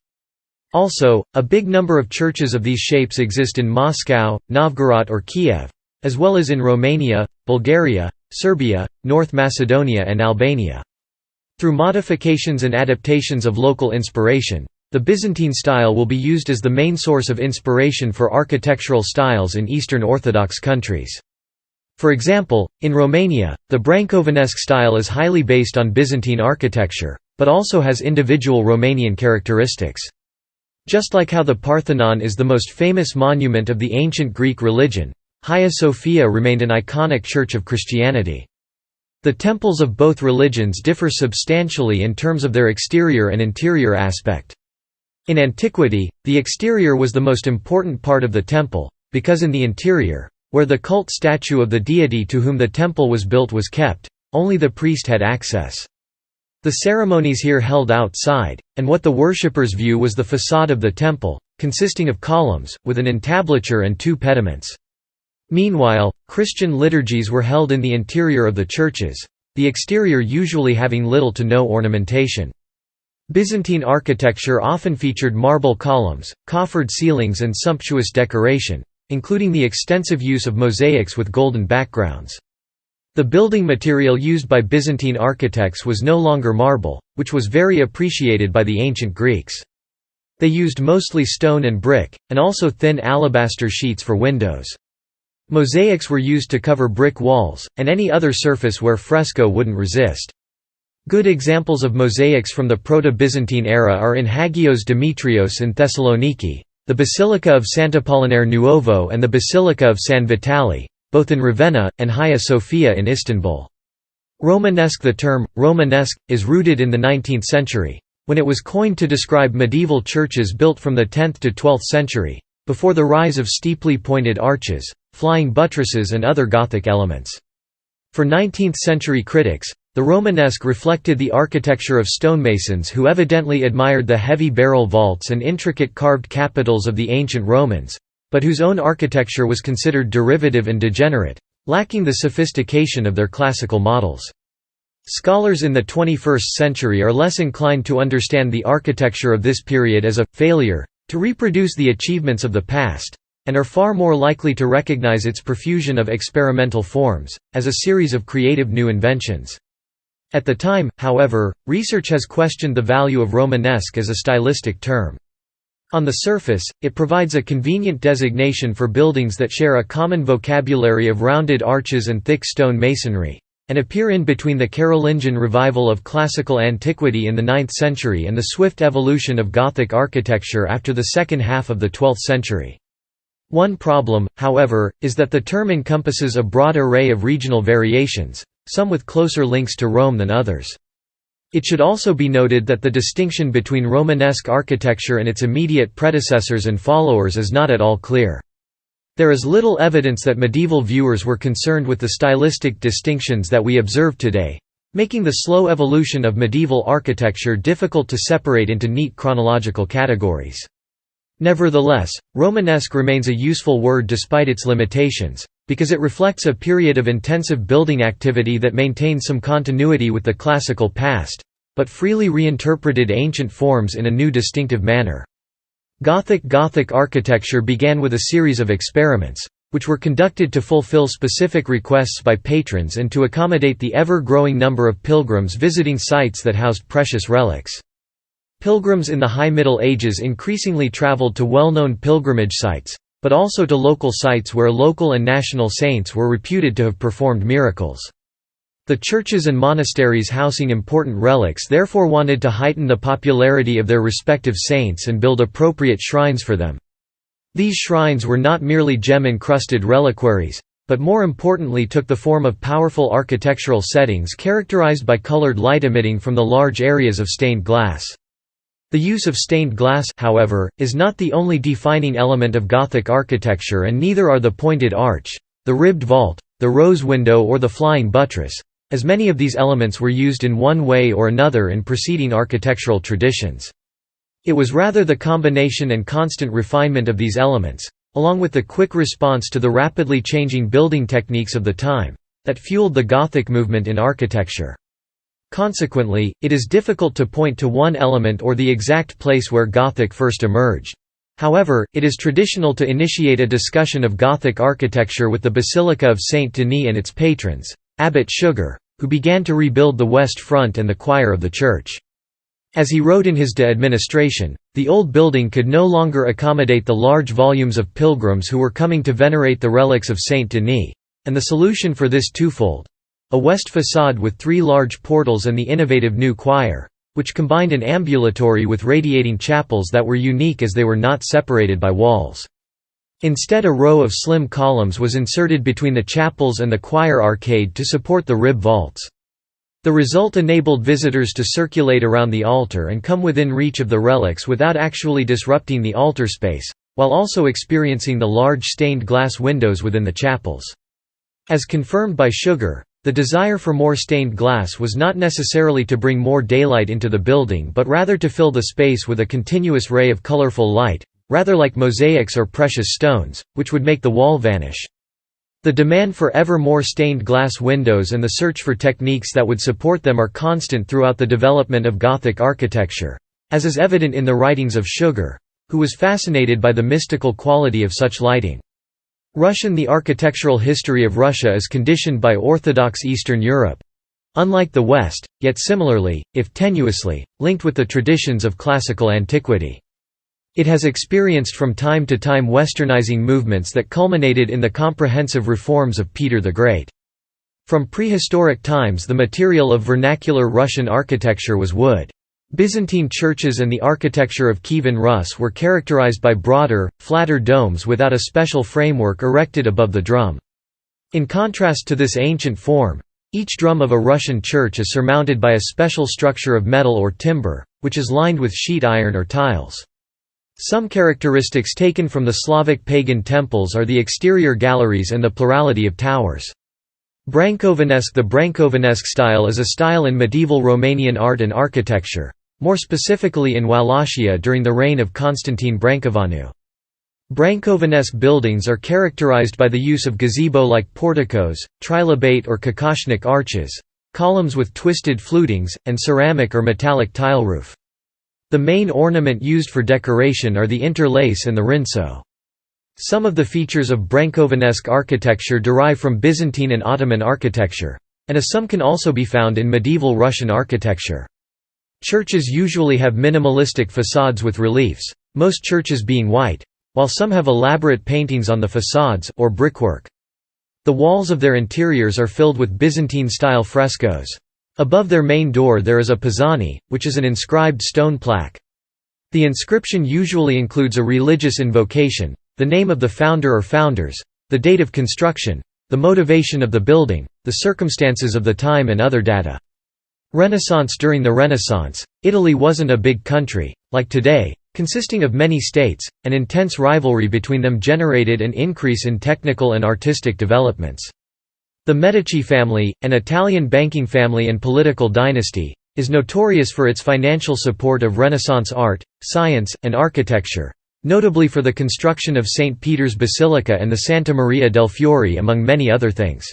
Also, a big number of churches of these shapes exist in Moscow, Novgorod or Kiev, as well as in Romania, Bulgaria, Serbia, North Macedonia and Albania. Through modifications and adaptations of local inspiration, the Byzantine style will be used as the main source of inspiration for architectural styles in Eastern Orthodox countries. For example, in Romania, the Brancovanesque style is highly based on Byzantine architecture, but also has individual Romanian characteristics. Just like how the Parthenon is the most famous monument of the ancient Greek religion, Hagia Sophia remained an iconic church of Christianity. The temples of both religions differ substantially in terms of their exterior and interior aspect. In antiquity, the exterior was the most important part of the temple, because in the interior, where the cult statue of the deity to whom the temple was built was kept, only the priest had access. The ceremonies here held outside, and what the worshippers view was the facade of the temple, consisting of columns, with an entablature and 2 pediments. Meanwhile, Christian liturgies were held in the interior of the churches, the exterior usually having little to no ornamentation. Byzantine architecture often featured marble columns, coffered ceilings and sumptuous decoration, including the extensive use of mosaics with golden backgrounds. The building material used by Byzantine architects was no longer marble, which was very appreciated by the ancient Greeks. They used mostly stone and brick, and also thin alabaster sheets for windows. Mosaics were used to cover brick walls, and any other surface where fresco wouldn't resist. Good examples of mosaics from the Proto-Byzantine era are in Hagios Demetrios in Thessaloniki, the Basilica of Sant'Apollinare Nuovo and the Basilica of San Vitale, both in Ravenna, and Hagia Sophia in Istanbul. Romanesque. The term, Romanesque, is rooted in the 19th century, when it was coined to describe medieval churches built from the 10th to 12th century, before the rise of steeply pointed arches, flying buttresses and other Gothic elements. For 19th-century critics, the Romanesque reflected the architecture of stonemasons who evidently admired the heavy barrel vaults and intricate carved capitals of the ancient Romans, but whose own architecture was considered derivative and degenerate, lacking the sophistication of their classical models. Scholars in the 21st century are less inclined to understand the architecture of this period as a failure to reproduce the achievements of the past, and are far more likely to recognize its profusion of experimental forms as a series of creative new inventions. At the time, however, research has questioned the value of Romanesque as a stylistic term. On the surface, it provides a convenient designation for buildings that share a common vocabulary of rounded arches and thick stone masonry, and appear in between the Carolingian revival of classical antiquity in the 9th century and the swift evolution of Gothic architecture after the second half of the 12th century. One problem, however, is that the term encompasses a broad array of regional variations, some with closer links to Rome than others. It should also be noted that the distinction between Romanesque architecture and its immediate predecessors and followers is not at all clear. There is little evidence that medieval viewers were concerned with the stylistic distinctions that we observe today, making the slow evolution of medieval architecture difficult to separate into neat chronological categories. Nevertheless, Romanesque remains a useful word despite its limitations, because it reflects a period of intensive building activity that maintains some continuity with the classical past, but freely reinterpreted ancient forms in a new distinctive manner. Gothic architecture began with a series of experiments, which were conducted to fulfill specific requests by patrons and to accommodate the ever-growing number of pilgrims visiting sites that housed precious relics. Pilgrims in the High Middle Ages increasingly traveled to well-known pilgrimage sites, but also to local sites where local and national saints were reputed to have performed miracles. The churches and monasteries housing important relics therefore wanted to heighten the popularity of their respective saints and build appropriate shrines for them. These shrines were not merely gem-encrusted reliquaries, but more importantly took the form of powerful architectural settings characterized by colored light emitting from the large areas of stained glass. The use of stained glass, however, is not the only defining element of Gothic architecture, and neither are the pointed arch, the ribbed vault, the rose window or the flying buttress, as many of these elements were used in one way or another in preceding architectural traditions. It was rather the combination and constant refinement of these elements, along with the quick response to the rapidly changing building techniques of the time, that fueled the Gothic movement in architecture. Consequently, it is difficult to point to one element or the exact place where Gothic first emerged. However, it is traditional to initiate a discussion of Gothic architecture with the Basilica of Saint Denis and its patrons, Abbot Suger, who began to rebuild the west front and the choir of the church. As he wrote in his De Administration, the old building could no longer accommodate the large volumes of pilgrims who were coming to venerate the relics of Saint Denis, and the solution for this twofold: a west façade with 3 large portals and the innovative new choir, which combined an ambulatory with radiating chapels that were unique as they were not separated by walls. Instead, a row of slim columns was inserted between the chapels and the choir arcade to support the rib vaults. The result enabled visitors to circulate around the altar and come within reach of the relics without actually disrupting the altar space, while also experiencing the large stained glass windows within the chapels. As confirmed by Suger, The desire for more stained glass was not necessarily to bring more daylight into the building but rather to fill the space with a continuous ray of colorful light, rather like mosaics or precious stones, which would make the wall vanish. The demand for ever more stained glass windows and the search for techniques that would support them are constant throughout the development of Gothic architecture, as is evident in the writings of Sugar, who was fascinated by the mystical quality of such lighting. The architectural history of Russia is conditioned by Orthodox Eastern Europe, unlike the West, yet similarly, if tenuously, linked with the traditions of classical antiquity. It has experienced from time to time westernizing movements that culminated in the comprehensive reforms of Peter the Great. From prehistoric times the material of vernacular Russian architecture was wood. Byzantine churches and the architecture of Kievan Rus were characterized by broader, flatter domes without a special framework erected above the drum. In contrast to this ancient form, each drum of a Russian church is surmounted by a special structure of metal or timber, which is lined with sheet iron or tiles. Some characteristics taken from the Slavic pagan temples are the exterior galleries and the plurality of towers. Brancovanesque. The Brancovanesque style is a style in medieval Romanian art and architecture, more specifically in Wallachia during the reign of Constantine Brancovanu. Brancovanesque buildings are characterized by the use of gazebo-like porticos, trilobate or kokoshnik arches, columns with twisted flutings, and ceramic or metallic tile roof. The main ornament used for decoration are the interlace and the rinso. Some of the features of Brancovanesque architecture derive from Byzantine and Ottoman architecture, and some can also be found in medieval Russian architecture. Churches usually have minimalistic facades with reliefs, most churches being white, while some have elaborate paintings on the facades, or brickwork. The walls of their interiors are filled with Byzantine-style frescoes. Above their main door there is a pizzani, which is an inscribed stone plaque. The inscription usually includes a religious invocation, the name of the founder or founders, the date of construction, the motivation of the building, the circumstances of the time and other data. Renaissance. During the Renaissance, Italy wasn't a big country, like today, consisting of many states. An intense rivalry between them generated an increase in technical and artistic developments. The Medici family, an Italian banking family and political dynasty, is notorious for its financial support of Renaissance art, science, and architecture, notably for the construction of St. Peter's Basilica and the Santa Maria del Fiore among many other things.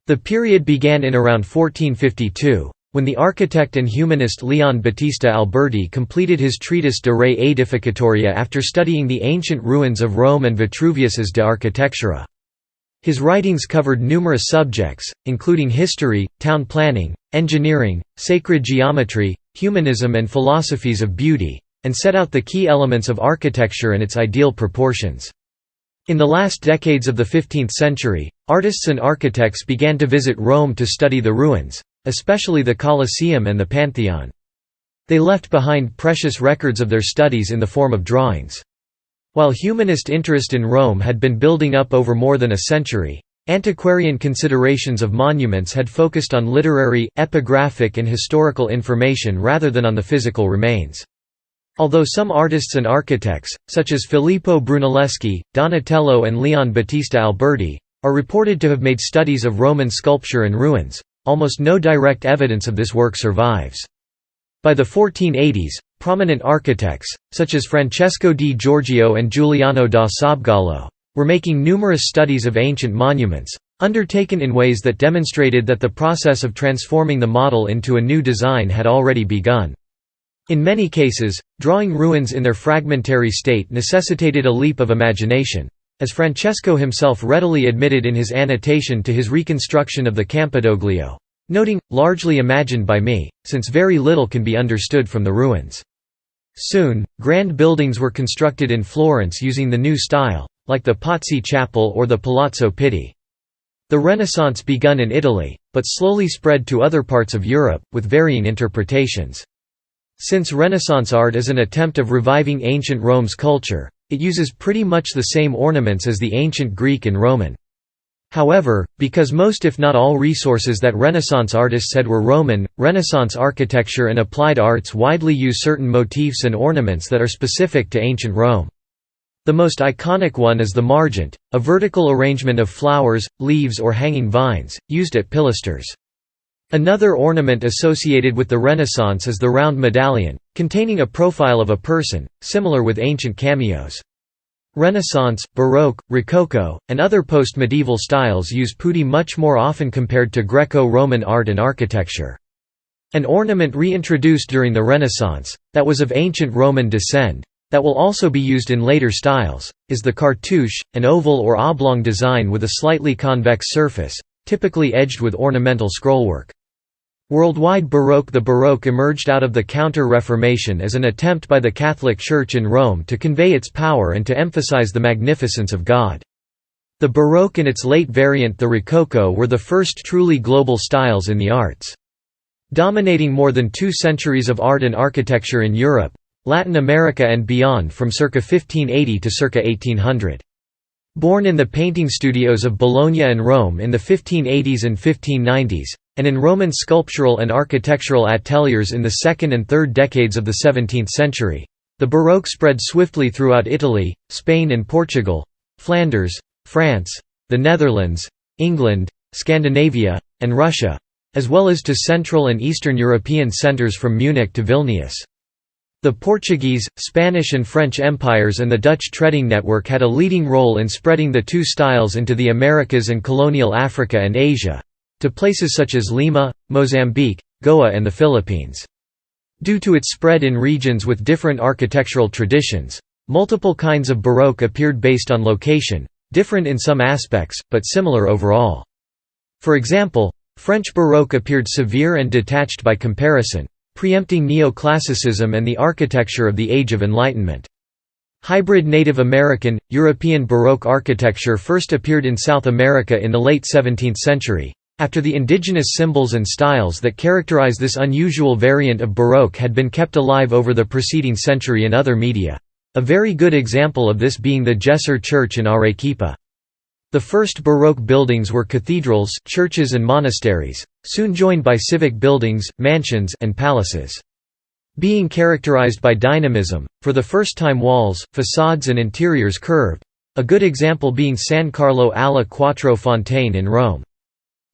The period began in around 1452. When the architect and humanist Leon Battista Alberti completed his treatise De Re Edificatoria after studying the ancient ruins of Rome and Vitruvius's De Architectura. His writings covered numerous subjects, including history, town planning, engineering, sacred geometry, humanism and philosophies of beauty, and set out the key elements of architecture and its ideal proportions. In the last decades of the 15th century, artists and architects began to visit Rome to study the ruins, especially the Colosseum and the Pantheon. They left behind precious records of their studies in the form of drawings. While humanist interest in Rome had been building up over more than a century, antiquarian considerations of monuments had focused on literary, epigraphic and historical information rather than on the physical remains. Although some artists and architects, such as Filippo Brunelleschi, Donatello and Leon Battista Alberti, are reported to have made studies of Roman sculpture and ruins, almost no direct evidence of this work survives. By the 1480s, prominent architects, such as Francesco di Giorgio and Giuliano da Sabgallo, were making numerous studies of ancient monuments, undertaken in ways that demonstrated that the process of transforming the model into a new design had already begun. In many cases, drawing ruins in their fragmentary state necessitated a leap of imagination, as Francesco himself readily admitted in his annotation to his reconstruction of the Campidoglio, noting, "Largely imagined by me, since very little can be understood from the ruins." Soon, grand buildings were constructed in Florence using the new style, like the Pazzi Chapel or the Palazzo Pitti. The Renaissance begun in Italy, but slowly spread to other parts of Europe, with varying interpretations. Since Renaissance art is an attempt of reviving ancient Rome's culture, it uses pretty much the same ornaments as the ancient Greek and Roman. However, because most if not all resources that Renaissance artists had were Roman, Renaissance architecture and applied arts widely use certain motifs and ornaments that are specific to ancient Rome. The most iconic one is the margent, a vertical arrangement of flowers, leaves or hanging vines, used at pilasters. Another ornament associated with the Renaissance is the round medallion, containing a profile of a person, similar with ancient cameos. Renaissance, Baroque, Rococo, and other post-medieval styles use putti much more often compared to Greco-Roman art and architecture. An ornament reintroduced during the Renaissance, that was of ancient Roman descent, that will also be used in later styles, is the cartouche, an oval or oblong design with a slightly convex surface, typically edged with ornamental scrollwork. Worldwide Baroque. The Baroque emerged out of the Counter-Reformation as an attempt by the Catholic Church in Rome to convey its power and to emphasize the magnificence of God. The Baroque and its late variant the Rococo were the first truly global styles in the arts. Dominating more than 2 centuries of art and architecture in Europe, Latin America and beyond from circa 1580 to circa 1800. Born in the painting studios of Bologna and Rome in the 1580s and 1590s, and in Roman sculptural and architectural ateliers in the 2nd and 3rd decades of the 17th century, the Baroque spread swiftly throughout Italy, Spain and Portugal, Flanders, France, the Netherlands, England, Scandinavia, and Russia, as well as to Central and Eastern European centers from Munich to Vilnius. The Portuguese, Spanish and French empires and the Dutch trading network had a leading role in spreading the two styles into the Americas and colonial Africa and Asia, to places such as Lima, Mozambique, Goa and the Philippines. Due to its spread in regions with different architectural traditions, multiple kinds of Baroque appeared based on location, different in some aspects, but similar overall. For example, French Baroque appeared severe and detached by comparison, preempting Neoclassicism and the architecture of the Age of Enlightenment. Hybrid Native American, European Baroque architecture first appeared in South America in the late 17th century, after the indigenous symbols and styles that characterize this unusual variant of Baroque had been kept alive over the preceding century in other media. A very good example of this being the Gesser Church in Arequipa. The first Baroque buildings were cathedrals, churches and monasteries, soon joined by civic buildings, mansions and palaces. Being characterized by dynamism, for the first time walls, facades and interiors curved, a good example being San Carlo alla Quattro Fontane in Rome.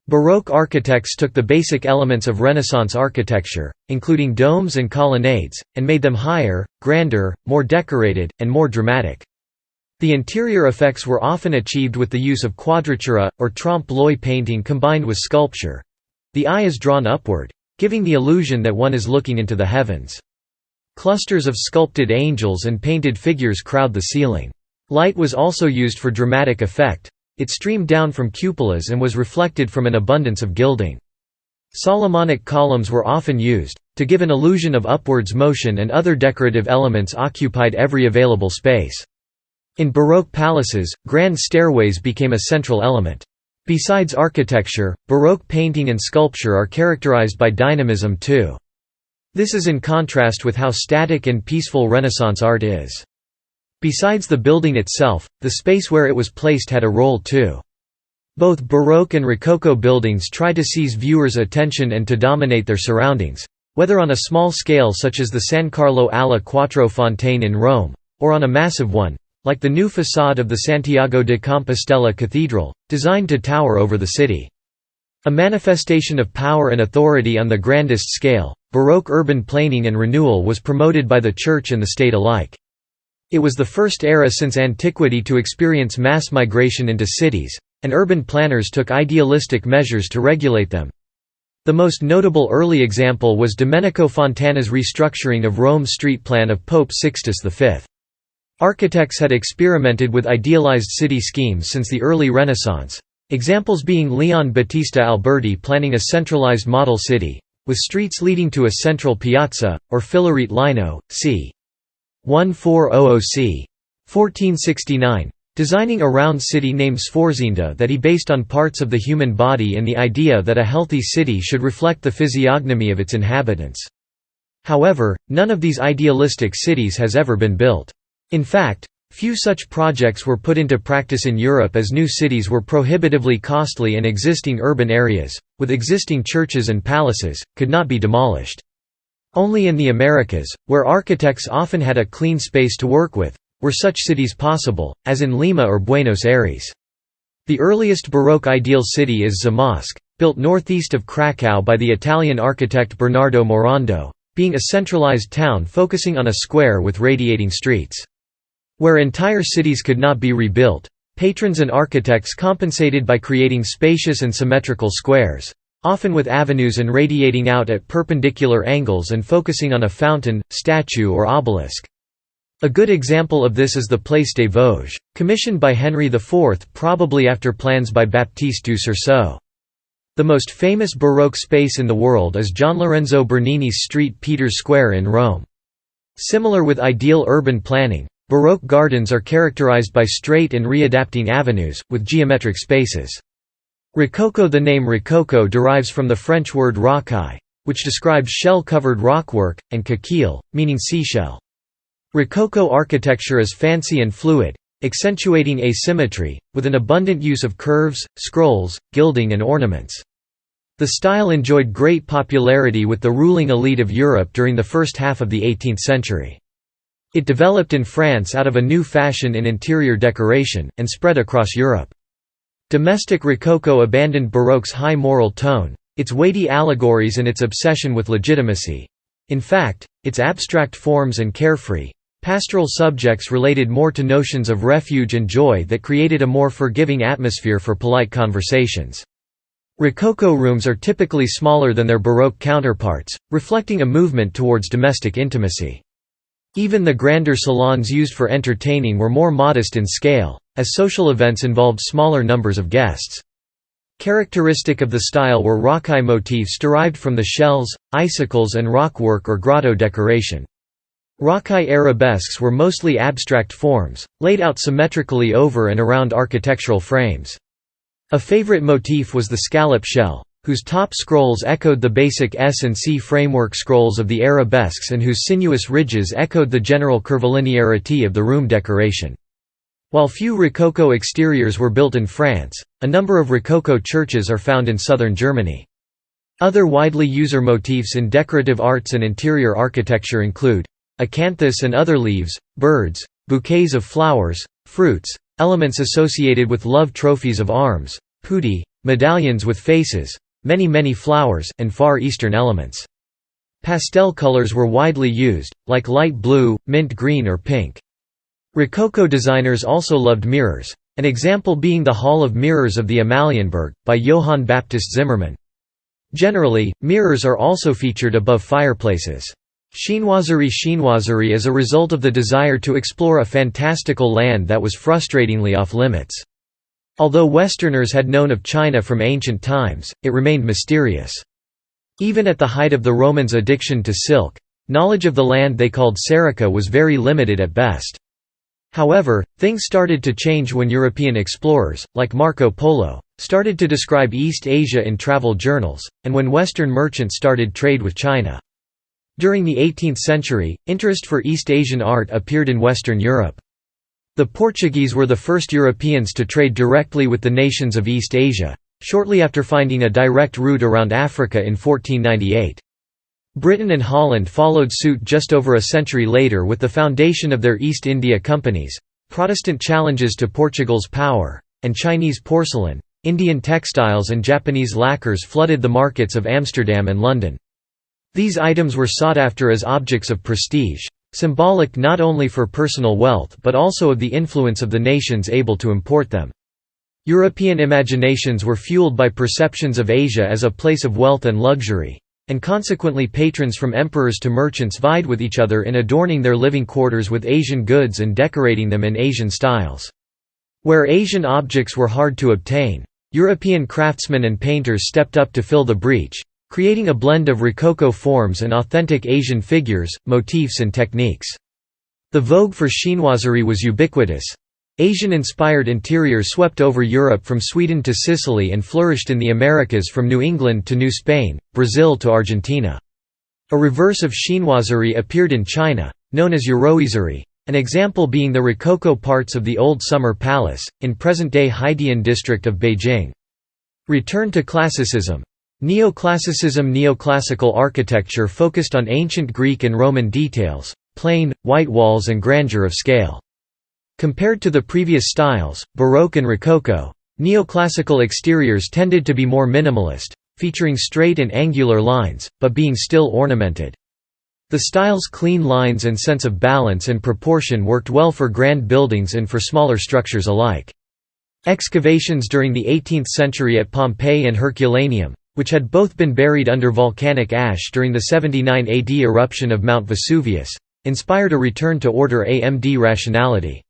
Baroque architects took the basic elements of Renaissance architecture, including domes and colonnades, and made them higher, grander, more decorated, and more dramatic. The interior effects were often achieved with the use of quadratura, or trompe-l'œil painting combined with sculpture. The eye is drawn upward, giving the illusion that one is looking into the heavens. Clusters of sculpted angels and painted figures crowd the ceiling. Light was also used for dramatic effect. It streamed down from cupolas and was reflected from an abundance of gilding. Solomonic columns were often used, to give an illusion of upwards motion, and other decorative elements occupied every available space. In Baroque palaces, grand stairways became a central element. Besides architecture, Baroque painting and sculpture are characterized by dynamism too. This is in contrast with how static and peaceful Renaissance art is. Besides the building itself, the space where it was placed had a role too. Both Baroque and Rococo buildings try to seize viewers' attention and to dominate their surroundings, whether on a small scale such as the San Carlo alla Quattro Fontane in Rome, or on a massive one, like the new façade of the Santiago de Compostela Cathedral, designed to tower over the city. A manifestation of power and authority on the grandest scale, Baroque urban planning and renewal was promoted by the Church and the state alike. It was the first era since antiquity to experience mass migration into cities, and urban planners took idealistic measures to regulate them. The most notable early example was Domenico Fontana's restructuring of Rome's street plan of Pope Sixtus V. Architects had experimented with idealized city schemes since the early Renaissance, examples being Leon Battista Alberti planning a centralized model city, with streets leading to a central piazza, or Filarete Lino, c. 1400 c. 1469, designing a round city named Sforzinda that he based on parts of the human body and the idea that a healthy city should reflect the physiognomy of its inhabitants. However, none of these idealistic cities has ever been built. In fact, few such projects were put into practice in Europe as new cities were prohibitively costly and existing urban areas, with existing churches and palaces, could not be demolished. Only in the Americas, where architects often had a clean space to work with, were such cities possible, as in Lima or Buenos Aires. The earliest Baroque ideal city is Zamość, built northeast of Krakow by the Italian architect Bernardo Morando, being a centralized town focusing on a square with radiating streets. Where entire cities could not be rebuilt, patrons and architects compensated by creating spacious and symmetrical squares, often with avenues and radiating out at perpendicular angles and focusing on a fountain, statue or obelisk. A good example of this is the Place des Vosges, commissioned by Henry IV probably after plans by Baptiste du Cerceau. The most famous Baroque space in the world is Gian Lorenzo Bernini's Street Peter's Square in Rome. Similar with ideal urban planning, Baroque gardens are characterized by straight and readapting avenues, with geometric spaces. Rococo. The name Rococo derives from the French word rocaille, which describes shell-covered rockwork, and coquille, meaning seashell. Rococo architecture is fancy and fluid, accentuating asymmetry, with an abundant use of curves, scrolls, gilding and ornaments. The style enjoyed great popularity with the ruling elite of Europe during the first half of the 18th century. It developed in France out of a new fashion in interior decoration, and spread across Europe. Domestic Rococo abandoned Baroque's high moral tone, its weighty allegories and its obsession with legitimacy. In fact, its abstract forms and carefree, pastoral subjects related more to notions of refuge and joy that created a more forgiving atmosphere for polite conversations. Rococo rooms are typically smaller than their Baroque counterparts, reflecting a movement towards domestic intimacy. Even the grander salons used for entertaining were more modest in scale, as social events involved smaller numbers of guests. Characteristic of the style were rocaille motifs derived from the shells, icicles and rockwork or grotto decoration. Rocaille arabesques were mostly abstract forms, laid out symmetrically over and around architectural frames. A favorite motif was the scallop shell, whose top scrolls echoed the basic S and C framework scrolls of the arabesques and whose sinuous ridges echoed the general curvilinearity of the room decoration. While few Rococo exteriors were built in France, a number of Rococo churches are found in southern Germany. Other widely used motifs in decorative arts and interior architecture include acanthus and other leaves, birds, bouquets of flowers, fruits, elements associated with love, trophies of arms, putti, medallions with faces, many flowers, and Far Eastern elements. Pastel colors were widely used, like light blue, mint green or pink. Rococo designers also loved mirrors, an example being the Hall of Mirrors of the Amalienburg, by Johann Baptist Zimmermann. Generally, mirrors are also featured above fireplaces. Chinoiserie is a result of the desire to explore a fantastical land that was frustratingly off-limits. Although Westerners had known of China from ancient times, it remained mysterious. Even at the height of the Romans' addiction to silk, knowledge of the land they called Serica was very limited at best. However, things started to change when European explorers, like Marco Polo, started to describe East Asia in travel journals, and when Western merchants started trade with China. During the 18th century, interest for East Asian art appeared in Western Europe. The Portuguese were the first Europeans to trade directly with the nations of East Asia, shortly after finding a direct route around Africa in 1498. Britain and Holland followed suit just over a century later with the foundation of their East India companies. Protestant challenges to Portugal's power, and Chinese porcelain, Indian textiles and Japanese lacquers flooded the markets of Amsterdam and London. These items were sought after as objects of prestige, symbolic not only for personal wealth but also of the influence of the nations able to import them. European imaginations were fueled by perceptions of Asia as a place of wealth and luxury, and consequently patrons from emperors to merchants vied with each other in adorning their living quarters with Asian goods and decorating them in Asian styles. Where Asian objects were hard to obtain, European craftsmen and painters stepped up to fill the breach, creating a blend of Rococo forms and authentic Asian figures, motifs and techniques. The vogue for chinoiserie was ubiquitous. Asian-inspired interiors swept over Europe from Sweden to Sicily and flourished in the Americas from New England to New Spain, Brazil to Argentina. A reverse of chinoiserie appeared in China, known as Euroiserie, an example being the Rococo parts of the Old Summer Palace, in present-day Haidian district of Beijing. Return to Classicism. Neoclassicism. Neoclassical architecture focused on ancient Greek and Roman details, plain, white walls and grandeur of scale. Compared to the previous styles, Baroque and Rococo, neoclassical exteriors tended to be more minimalist, featuring straight and angular lines, but being still ornamented. The style's clean lines and sense of balance and proportion worked well for grand buildings and for smaller structures alike. Excavations during the 18th century at Pompeii and Herculaneum, which had both been buried under volcanic ash during the 79 AD eruption of Mount Vesuvius, inspired a return to order and rationality.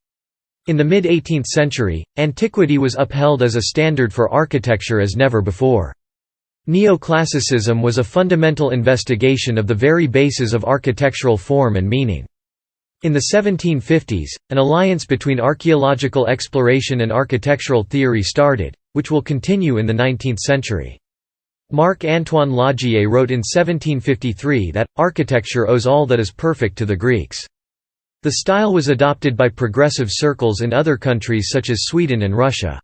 In the mid-18th century, antiquity was upheld as a standard for architecture as never before. Neoclassicism was a fundamental investigation of the very bases of architectural form and meaning. In the 1750s, an alliance between archaeological exploration and architectural theory started, which will continue in the 19th century. Marc-Antoine Laugier wrote in 1753 that, "Architecture owes all that is perfect to the Greeks." The style was adopted by progressive circles in other countries such as Sweden and Russia.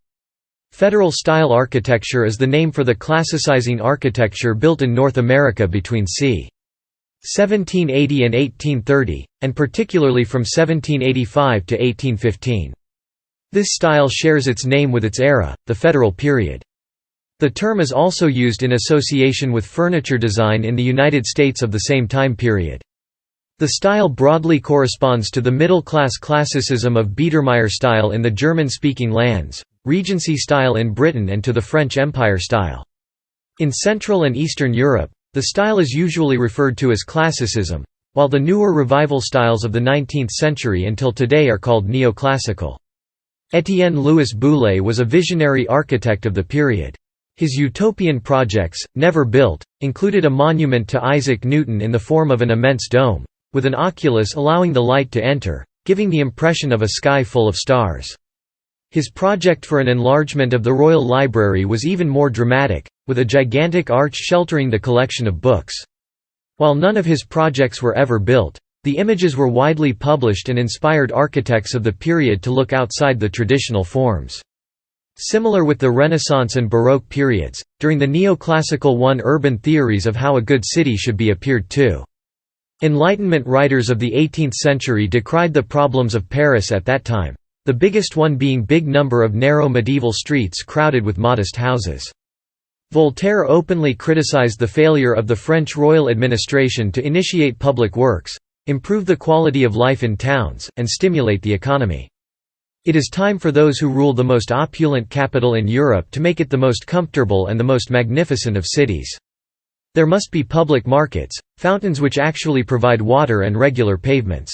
Federal-style architecture is the name for the classicizing architecture built in North America between c. 1780 and 1830, and particularly from 1785 to 1815. This style shares its name with its era, the Federal period. The term is also used in association with furniture design in the United States of the same time period. The style broadly corresponds to the middle-class classicism of Biedermeier style in the German-speaking lands, Regency style in Britain, and to the French Empire style. In Central and Eastern Europe, the style is usually referred to as classicism, while the newer revival styles of the 19th century until today are called neoclassical. Étienne Louis Boullé was a visionary architect of the period. His utopian projects, never built, included a monument to Isaac Newton in the form of an immense dome, with an oculus allowing the light to enter, giving the impression of a sky full of stars. His project for an enlargement of the Royal Library was even more dramatic, with a gigantic arch sheltering the collection of books. While none of his projects were ever built, the images were widely published and inspired architects of the period to look outside the traditional forms. Similar with the Renaissance and Baroque periods, during the neoclassical urban theories of how a good city should be appeared too. Enlightenment writers of the 18th century decried the problems of Paris at that time, the biggest one being big number of narrow medieval streets crowded with modest houses. Voltaire openly criticized the failure of the French royal administration to initiate public works, improve the quality of life in towns, and stimulate the economy. It is time for those who rule the most opulent capital in Europe to make it the most comfortable and the most magnificent of cities. There must be public markets, fountains which actually provide water and regular pavements.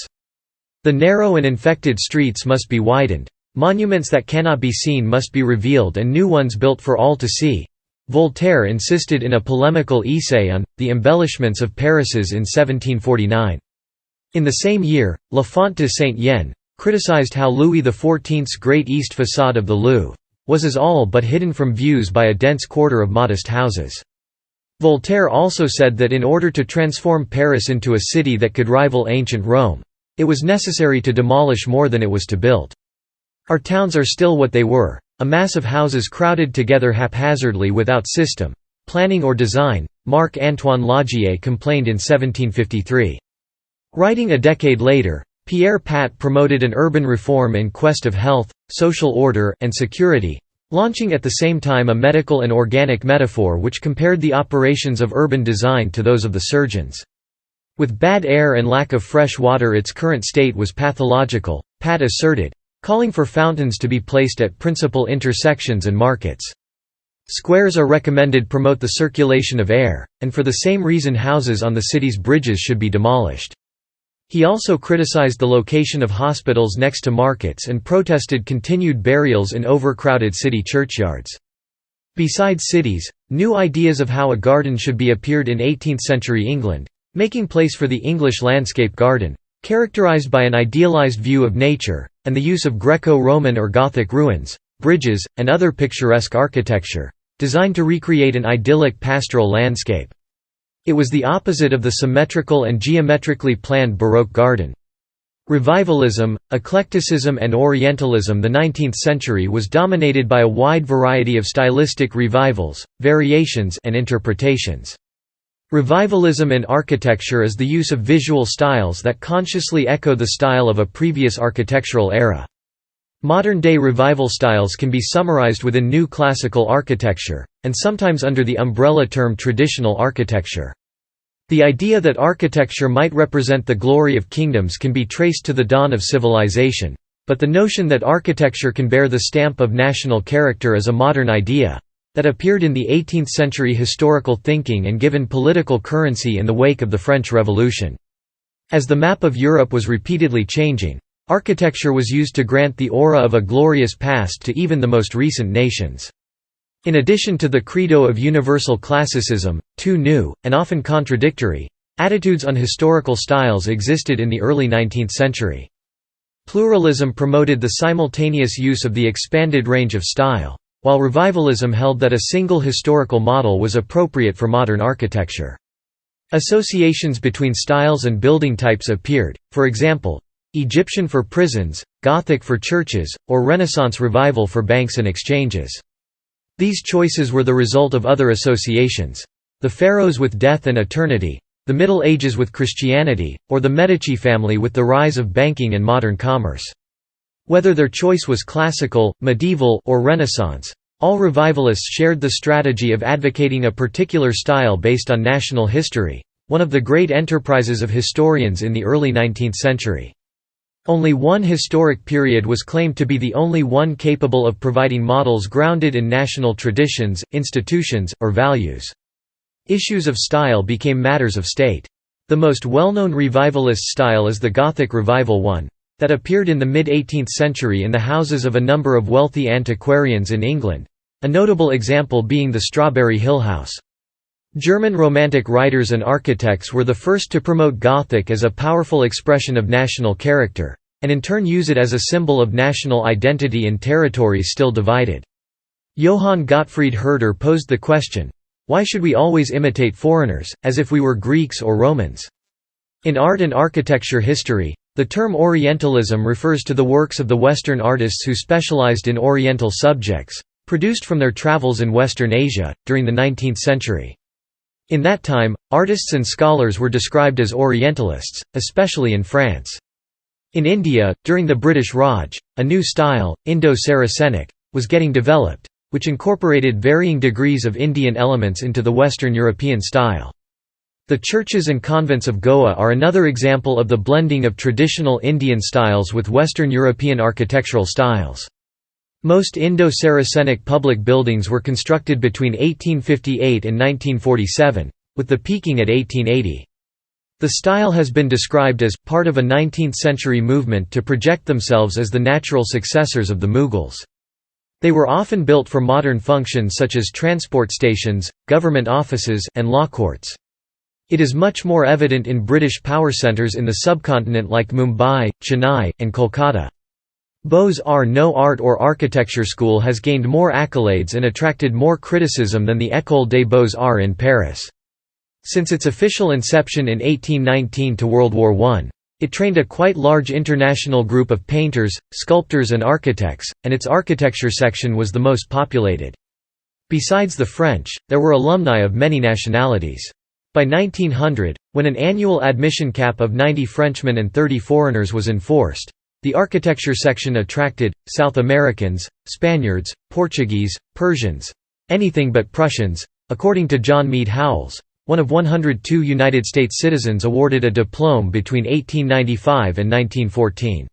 The narrow and infected streets must be widened. Monuments that cannot be seen must be revealed and new ones built for all to see. Voltaire insisted in a polemical essay on the embellishments of Paris's in 1749. In the same year, La Font de Saint-Yenne criticized how Louis XIV's great east façade of the Louvre was as all but hidden from views by a dense quarter of modest houses. Voltaire also said that in order to transform Paris into a city that could rival ancient Rome, it was necessary to demolish more than it was to build. Our towns are still what they were, a mass of houses crowded together haphazardly without system, planning or design, Marc-Antoine Laugier complained in 1753. Writing a decade later, Pierre Pat promoted an urban reform in quest of health, social order, and security, launching at the same time a medical and organic metaphor which compared the operations of urban design to those of the surgeons. With bad air and lack of fresh water, its current state was pathological, Pat asserted, calling for fountains to be placed at principal intersections and markets. Squares are recommended promote the circulation of air, and for the same reason houses on the city's bridges should be demolished. He also criticized the location of hospitals next to markets and protested continued burials in overcrowded city churchyards. Besides cities, new ideas of how a garden should be appeared in 18th-century England, making place for the English landscape garden, characterized by an idealized view of nature, and the use of Greco-Roman or Gothic ruins, bridges, and other picturesque architecture, designed to recreate an idyllic pastoral landscape. It was the opposite of the symmetrical and geometrically planned Baroque garden. Revivalism, eclecticism and Orientalism. The 19th century was dominated by a wide variety of stylistic revivals, variations and interpretations. Revivalism in architecture is the use of visual styles that consciously echo the style of a previous architectural era. Modern-day revival styles can be summarized within new classical architecture, and sometimes under the umbrella term traditional architecture. The idea that architecture might represent the glory of kingdoms can be traced to the dawn of civilization, but the notion that architecture can bear the stamp of national character is a modern idea that appeared in the 18th-century historical thinking and given political currency in the wake of the French Revolution. As the map of Europe was repeatedly changing, architecture was used to grant the aura of a glorious past to even the most recent nations. In addition to the credo of universal classicism, two new, and often contradictory, attitudes on historical styles existed in the early 19th century. Pluralism promoted the simultaneous use of the expanded range of style, while revivalism held that a single historical model was appropriate for modern architecture. Associations between styles and building types appeared, for example, Egyptian for prisons, Gothic for churches, or Renaissance revival for banks and exchanges. These choices were the result of other associations: the Pharaohs with death and eternity, the Middle Ages with Christianity, or the Medici family with the rise of banking and modern commerce. Whether their choice was classical, medieval, or Renaissance, all revivalists shared the strategy of advocating a particular style based on national history, one of the great enterprises of historians in the early 19th century. Only one historic period was claimed to be the only one capable of providing models grounded in national traditions, institutions, or values. Issues of style became matters of state. The most well-known revivalist style is the Gothic revival one, that appeared in the mid-18th century in the houses of a number of wealthy antiquarians in England, a notable example being the Strawberry Hill House. German Romantic writers and architects were the first to promote Gothic as a powerful expression of national character, and in turn use it as a symbol of national identity in territories still divided. Johann Gottfried Herder posed the question, "Why should we always imitate foreigners, as if we were Greeks or Romans?" In art and architecture history, the term Orientalism refers to the works of the Western artists who specialized in Oriental subjects, produced from their travels in Western Asia, during the 19th century. In that time, artists and scholars were described as Orientalists, especially in France. In India, during the British Raj, a new style, Indo-Saracenic, was getting developed, which incorporated varying degrees of Indian elements into the Western European style. The churches and convents of Goa are another example of the blending of traditional Indian styles with Western European architectural styles. Most Indo-Saracenic public buildings were constructed between 1858 and 1947, with the peaking at 1880. The style has been described as part of a 19th-century movement to project themselves as the natural successors of the Mughals. They were often built for modern functions such as transport stations, government offices, and law courts. It is much more evident in British power centres in the subcontinent like Mumbai, Chennai, and Kolkata. Beaux-Arts no art or architecture school has gained more accolades and attracted more criticism than the École des Beaux-Arts in Paris. Since its official inception in 1819 to World War I, it trained a quite large international group of painters, sculptors and architects, and its architecture section was the most populated. Besides the French, there were alumni of many nationalities. By 1900, when an annual admission cap of 90 Frenchmen and 30 foreigners was enforced, the architecture section attracted South Americans, Spaniards, Portuguese, Persians, anything but Prussians. According to John Mead Howells, one of 102 United States citizens awarded a diplôme between 1895 and 1914.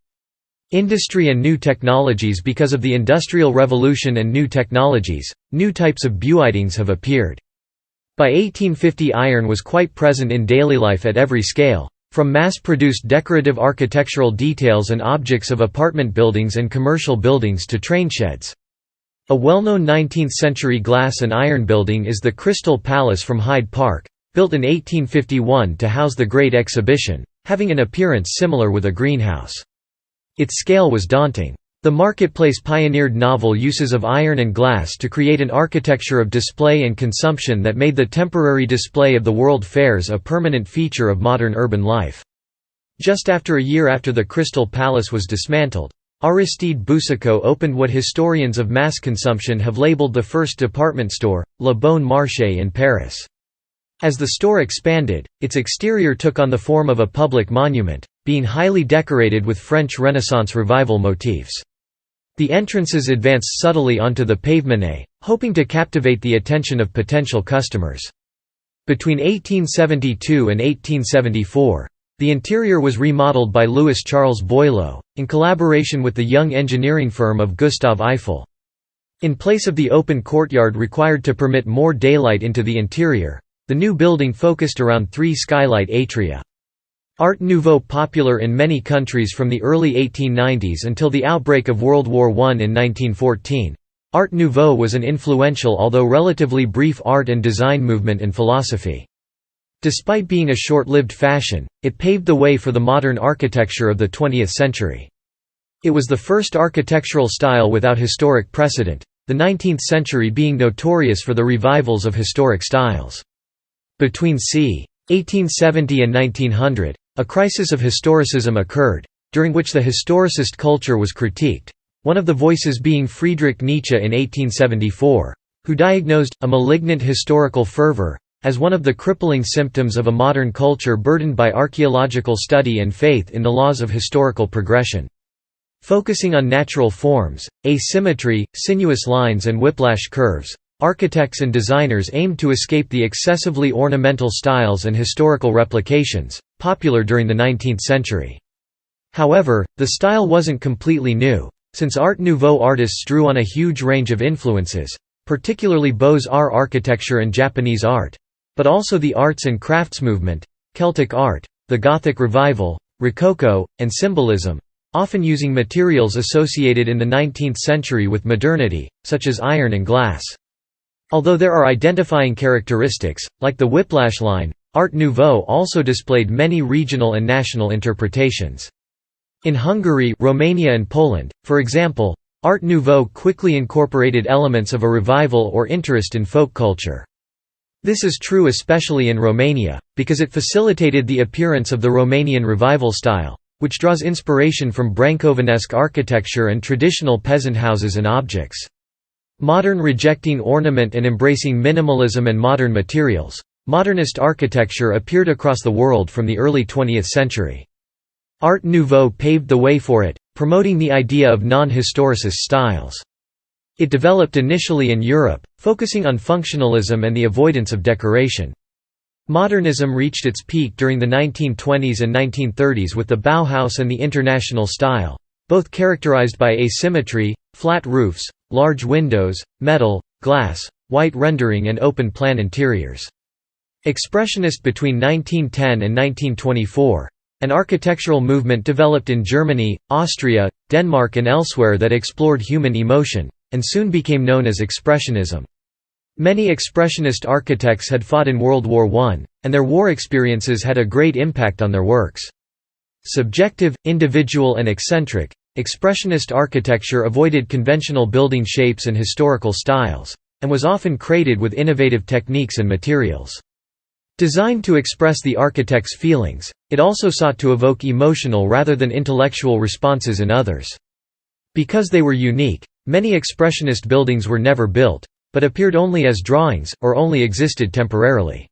Industry and new technologies. Because of the Industrial Revolution and new technologies, new types of buildings have appeared. By 1850 iron was quite present in daily life at every scale, from mass-produced decorative architectural details and objects of apartment buildings and commercial buildings to train sheds. A well-known 19th-century glass and iron building is the Crystal Palace from Hyde Park, built in 1851 to house the Great Exhibition, having an appearance similar with a greenhouse. Its scale was daunting. The marketplace pioneered novel uses of iron and glass to create an architecture of display and consumption that made the temporary display of the World Fairs a permanent feature of modern urban life. Just after a year after the Crystal Palace was dismantled, Aristide Boucicaut opened what historians of mass consumption have labeled the first department store, Le Bon Marché in Paris. As the store expanded, its exterior took on the form of a public monument, being highly decorated with French Renaissance Revival motifs. The entrances advanced subtly onto the pavement, hoping to captivate the attention of potential customers. Between 1872 and 1874, the interior was remodeled by Louis Charles Boileau, in collaboration with the young engineering firm of Gustave Eiffel. In place of the open courtyard required to permit more daylight into the interior, the new building focused around 3 skylight atria. Art Nouveau popular in many countries from the early 1890s until the outbreak of World War I in 1914. Art Nouveau was an influential although relatively brief art and design movement in philosophy. Despite being a short-lived fashion, it paved the way for the modern architecture of the 20th century. It was the first architectural style without historic precedent, the 19th century being notorious for the revivals of historic styles. Between c. 1870 and 1900, a crisis of historicism occurred, during which the historicist culture was critiqued, one of the voices being Friedrich Nietzsche in 1874, who diagnosed a malignant historical fervor as one of the crippling symptoms of a modern culture burdened by archaeological study and faith in the laws of historical progression. Focusing on natural forms, asymmetry, sinuous lines and whiplash curves, architects and designers aimed to escape the excessively ornamental styles and historical replications, popular during the 19th century. However, the style wasn't completely new, since Art Nouveau artists drew on a huge range of influences, particularly Beaux-Arts architecture and Japanese art, but also the arts and crafts movement, Celtic art, the Gothic revival, Rococo, and symbolism, often using materials associated in the 19th century with modernity, such as iron and glass. Although there are identifying characteristics, like the whiplash line, Art Nouveau also displayed many regional and national interpretations. In Hungary, Romania and Poland, for example, Art Nouveau quickly incorporated elements of a revival or interest in folk culture. This is true especially in Romania, because it facilitated the appearance of the Romanian revival style, which draws inspiration from Brancovanesque architecture and traditional peasant houses and objects. Modern rejecting ornament and embracing minimalism and modern materials, Modernist architecture appeared across the world from the early 20th century. Art Nouveau paved the way for it, promoting the idea of non-historicist styles. It developed initially in Europe, focusing on functionalism and the avoidance of decoration. Modernism reached its peak during the 1920s and 1930s with the Bauhaus and the International style, both characterized by asymmetry, flat roofs, large windows, metal, glass, white rendering and open-plan interiors. Expressionist between 1910 and 1924. An architectural movement developed in Germany, Austria, Denmark and elsewhere that explored human emotion, and soon became known as Expressionism. Many Expressionist architects had fought in World War I, and their war experiences had a great impact on their works. Subjective, individual and eccentric, Expressionist architecture avoided conventional building shapes and historical styles, and was often created with innovative techniques and materials. Designed to express the architect's feelings, it also sought to evoke emotional rather than intellectual responses in others. Because they were unique, many Expressionist buildings were never built, but appeared only as drawings, or only existed temporarily.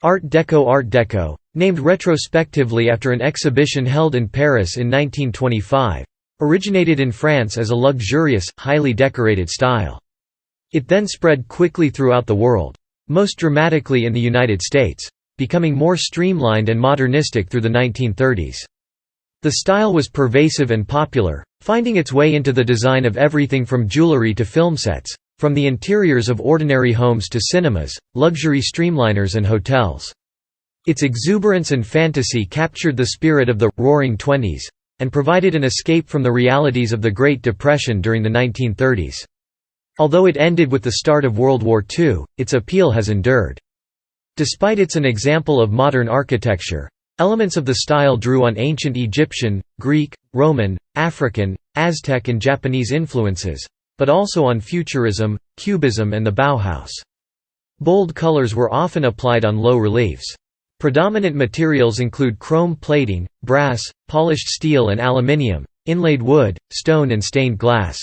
Art Deco, named retrospectively after an exhibition held in Paris in 1925, originated in France as a luxurious, highly decorated style. It then spread quickly throughout the world, most dramatically in the United States, becoming more streamlined and modernistic through the 1930s. The style was pervasive and popular, finding its way into the design of everything from jewelry to film sets, from the interiors of ordinary homes to cinemas, luxury streamliners and hotels. Its exuberance and fantasy captured the spirit of the «Roaring Twenties», and provided an escape from the realities of the Great Depression during the 1930s. Although it ended with the start of World War II, its appeal has endured. Despite it's an example of modern architecture, elements of the style drew on ancient Egyptian, Greek, Roman, African, Aztec and Japanese influences, but also on Futurism, Cubism and the Bauhaus. Bold colors were often applied on low reliefs. Predominant materials include chrome plating, brass, polished steel and aluminium, inlaid wood, stone and stained glass.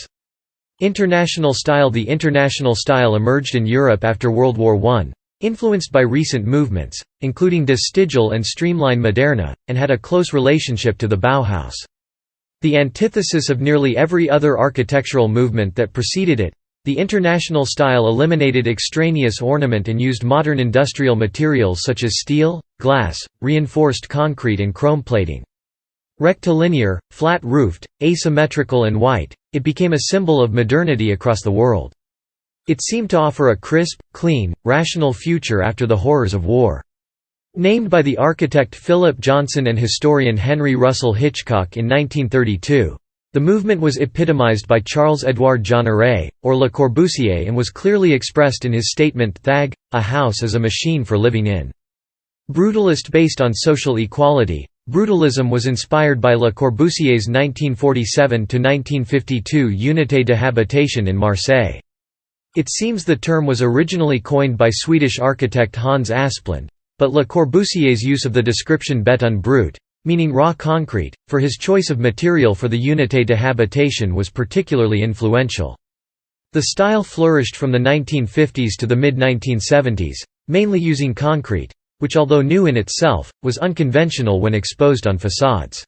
International style. The international style emerged in Europe after World War I, influenced by recent movements, including de Stijl and streamline Moderna, and had a close relationship to the Bauhaus. The antithesis of nearly every other architectural movement that preceded it, the International style eliminated extraneous ornament and used modern industrial materials such as steel, glass, reinforced concrete and chrome plating. Rectilinear, flat-roofed, asymmetrical and white, it became a symbol of modernity across the world. It seemed to offer a crisp, clean, rational future after the horrors of war. Named by the architect Philip Johnson and historian Henry Russell Hitchcock in 1932, the movement was epitomized by Charles-Édouard Jeanneret, or Le Corbusier, and was clearly expressed in his statement "Thag, a house is a machine for living in." Brutalist based on social equality, Brutalism was inspired by Le Corbusier's 1947–1952 Unité de habitation in Marseille. It seems the term was originally coined by Swedish architect Hans Asplund, but Le Corbusier's use of the description béton brut, meaning raw concrete, for his choice of material for the Unité de habitation was particularly influential. The style flourished from the 1950s to the mid-1970s, mainly using concrete, which although new in itself, was unconventional when exposed on facades.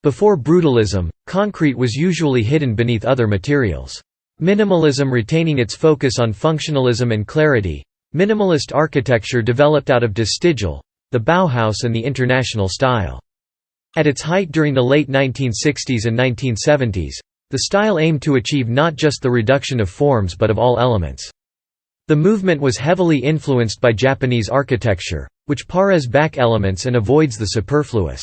Before Brutalism, concrete was usually hidden beneath other materials. Minimalism retaining its focus on functionalism and clarity, minimalist architecture developed out of Die Stigel, the Bauhaus and the International style. At its height during the late 1960s and 1970s, the style aimed to achieve not just the reduction of forms but of all elements. The movement was heavily influenced by Japanese architecture, which pares back elements and avoids the superfluous.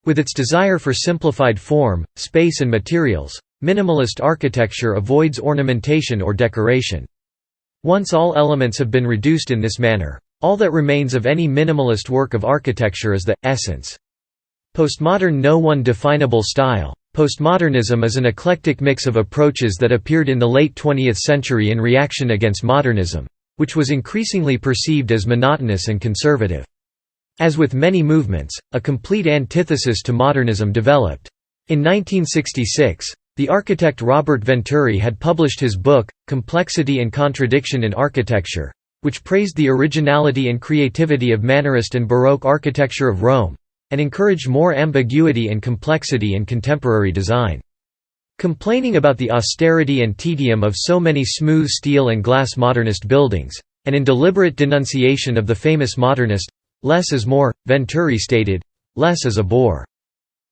With its desire for simplified form, space and materials, minimalist architecture avoids ornamentation or decoration. Once all elements have been reduced in this manner, all that remains of any minimalist work of architecture is the essence. Postmodern no one definable style. Postmodernism is an eclectic mix of approaches that appeared in the late 20th century in reaction against modernism, which was increasingly perceived as monotonous and conservative. As with many movements, a complete antithesis to modernism developed. In 1966, the architect Robert Venturi had published his book, Complexity and Contradiction in Architecture, which praised the originality and creativity of Mannerist and Baroque architecture of Rome, and encouraged more ambiguity and complexity in contemporary design. Complaining about the austerity and tedium of so many smooth steel and glass modernist buildings, and in deliberate denunciation of the famous modernist, "Less is more," Venturi stated, "Less is a bore."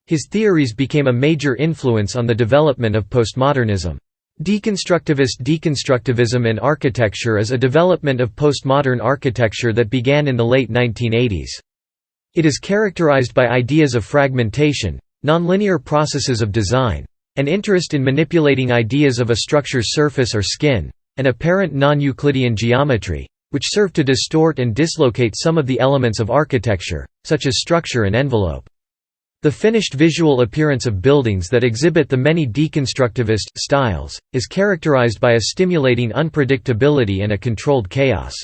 His theories became a major influence on the development of postmodernism. Deconstructivism in architecture is a development of postmodern architecture that began in the late 1980s. It is characterized by ideas of fragmentation, nonlinear processes of design, an interest in manipulating ideas of a structure's surface or skin, and apparent non-Euclidean geometry, which serve to distort and dislocate some of the elements of architecture, such as structure and envelope. The finished visual appearance of buildings that exhibit the many deconstructivist styles is characterized by a stimulating unpredictability and a controlled chaos.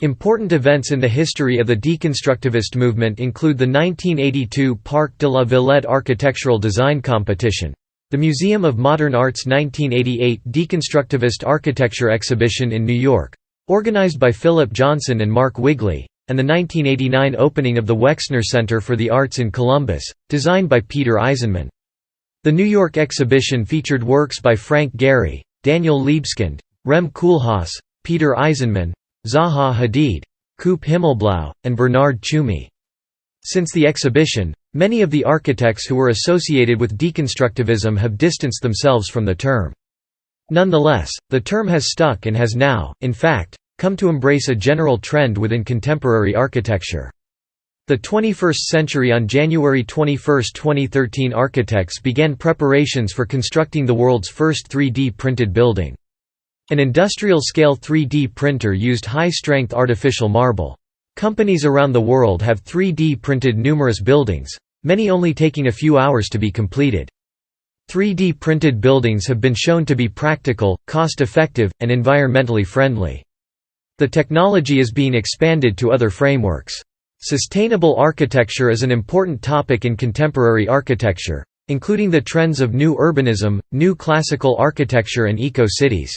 Important events in the history of the deconstructivist movement include the 1982 Parc de la Villette architectural design competition, the Museum of Modern Art's 1988 Deconstructivist Architecture exhibition in New York, organized by Philip Johnson and Mark Wigley, and the 1989 opening of the Wexner Center for the Arts in Columbus, designed by Peter Eisenman. The New York exhibition featured works by Frank Gehry, Daniel Libeskind, Rem Koolhaas, Peter Eisenman, Zaha Hadid, Coop Himmelblau, and Bernard Tschumi. Since the exhibition, many of the architects who were associated with deconstructivism have distanced themselves from the term. Nonetheless, the term has stuck and has now, in fact, come to embrace a general trend within contemporary architecture. The 21st century. On January 21, 2013, architects began preparations for constructing the world's first 3D printed building. An industrial-scale 3D printer used high-strength artificial marble. Companies around the world have 3D printed numerous buildings, many only taking a few hours to be completed. 3D printed buildings have been shown to be practical, cost-effective, and environmentally friendly. The technology is being expanded to other frameworks. Sustainable architecture is an important topic in contemporary architecture, including the trends of new urbanism, new classical architecture and eco-cities.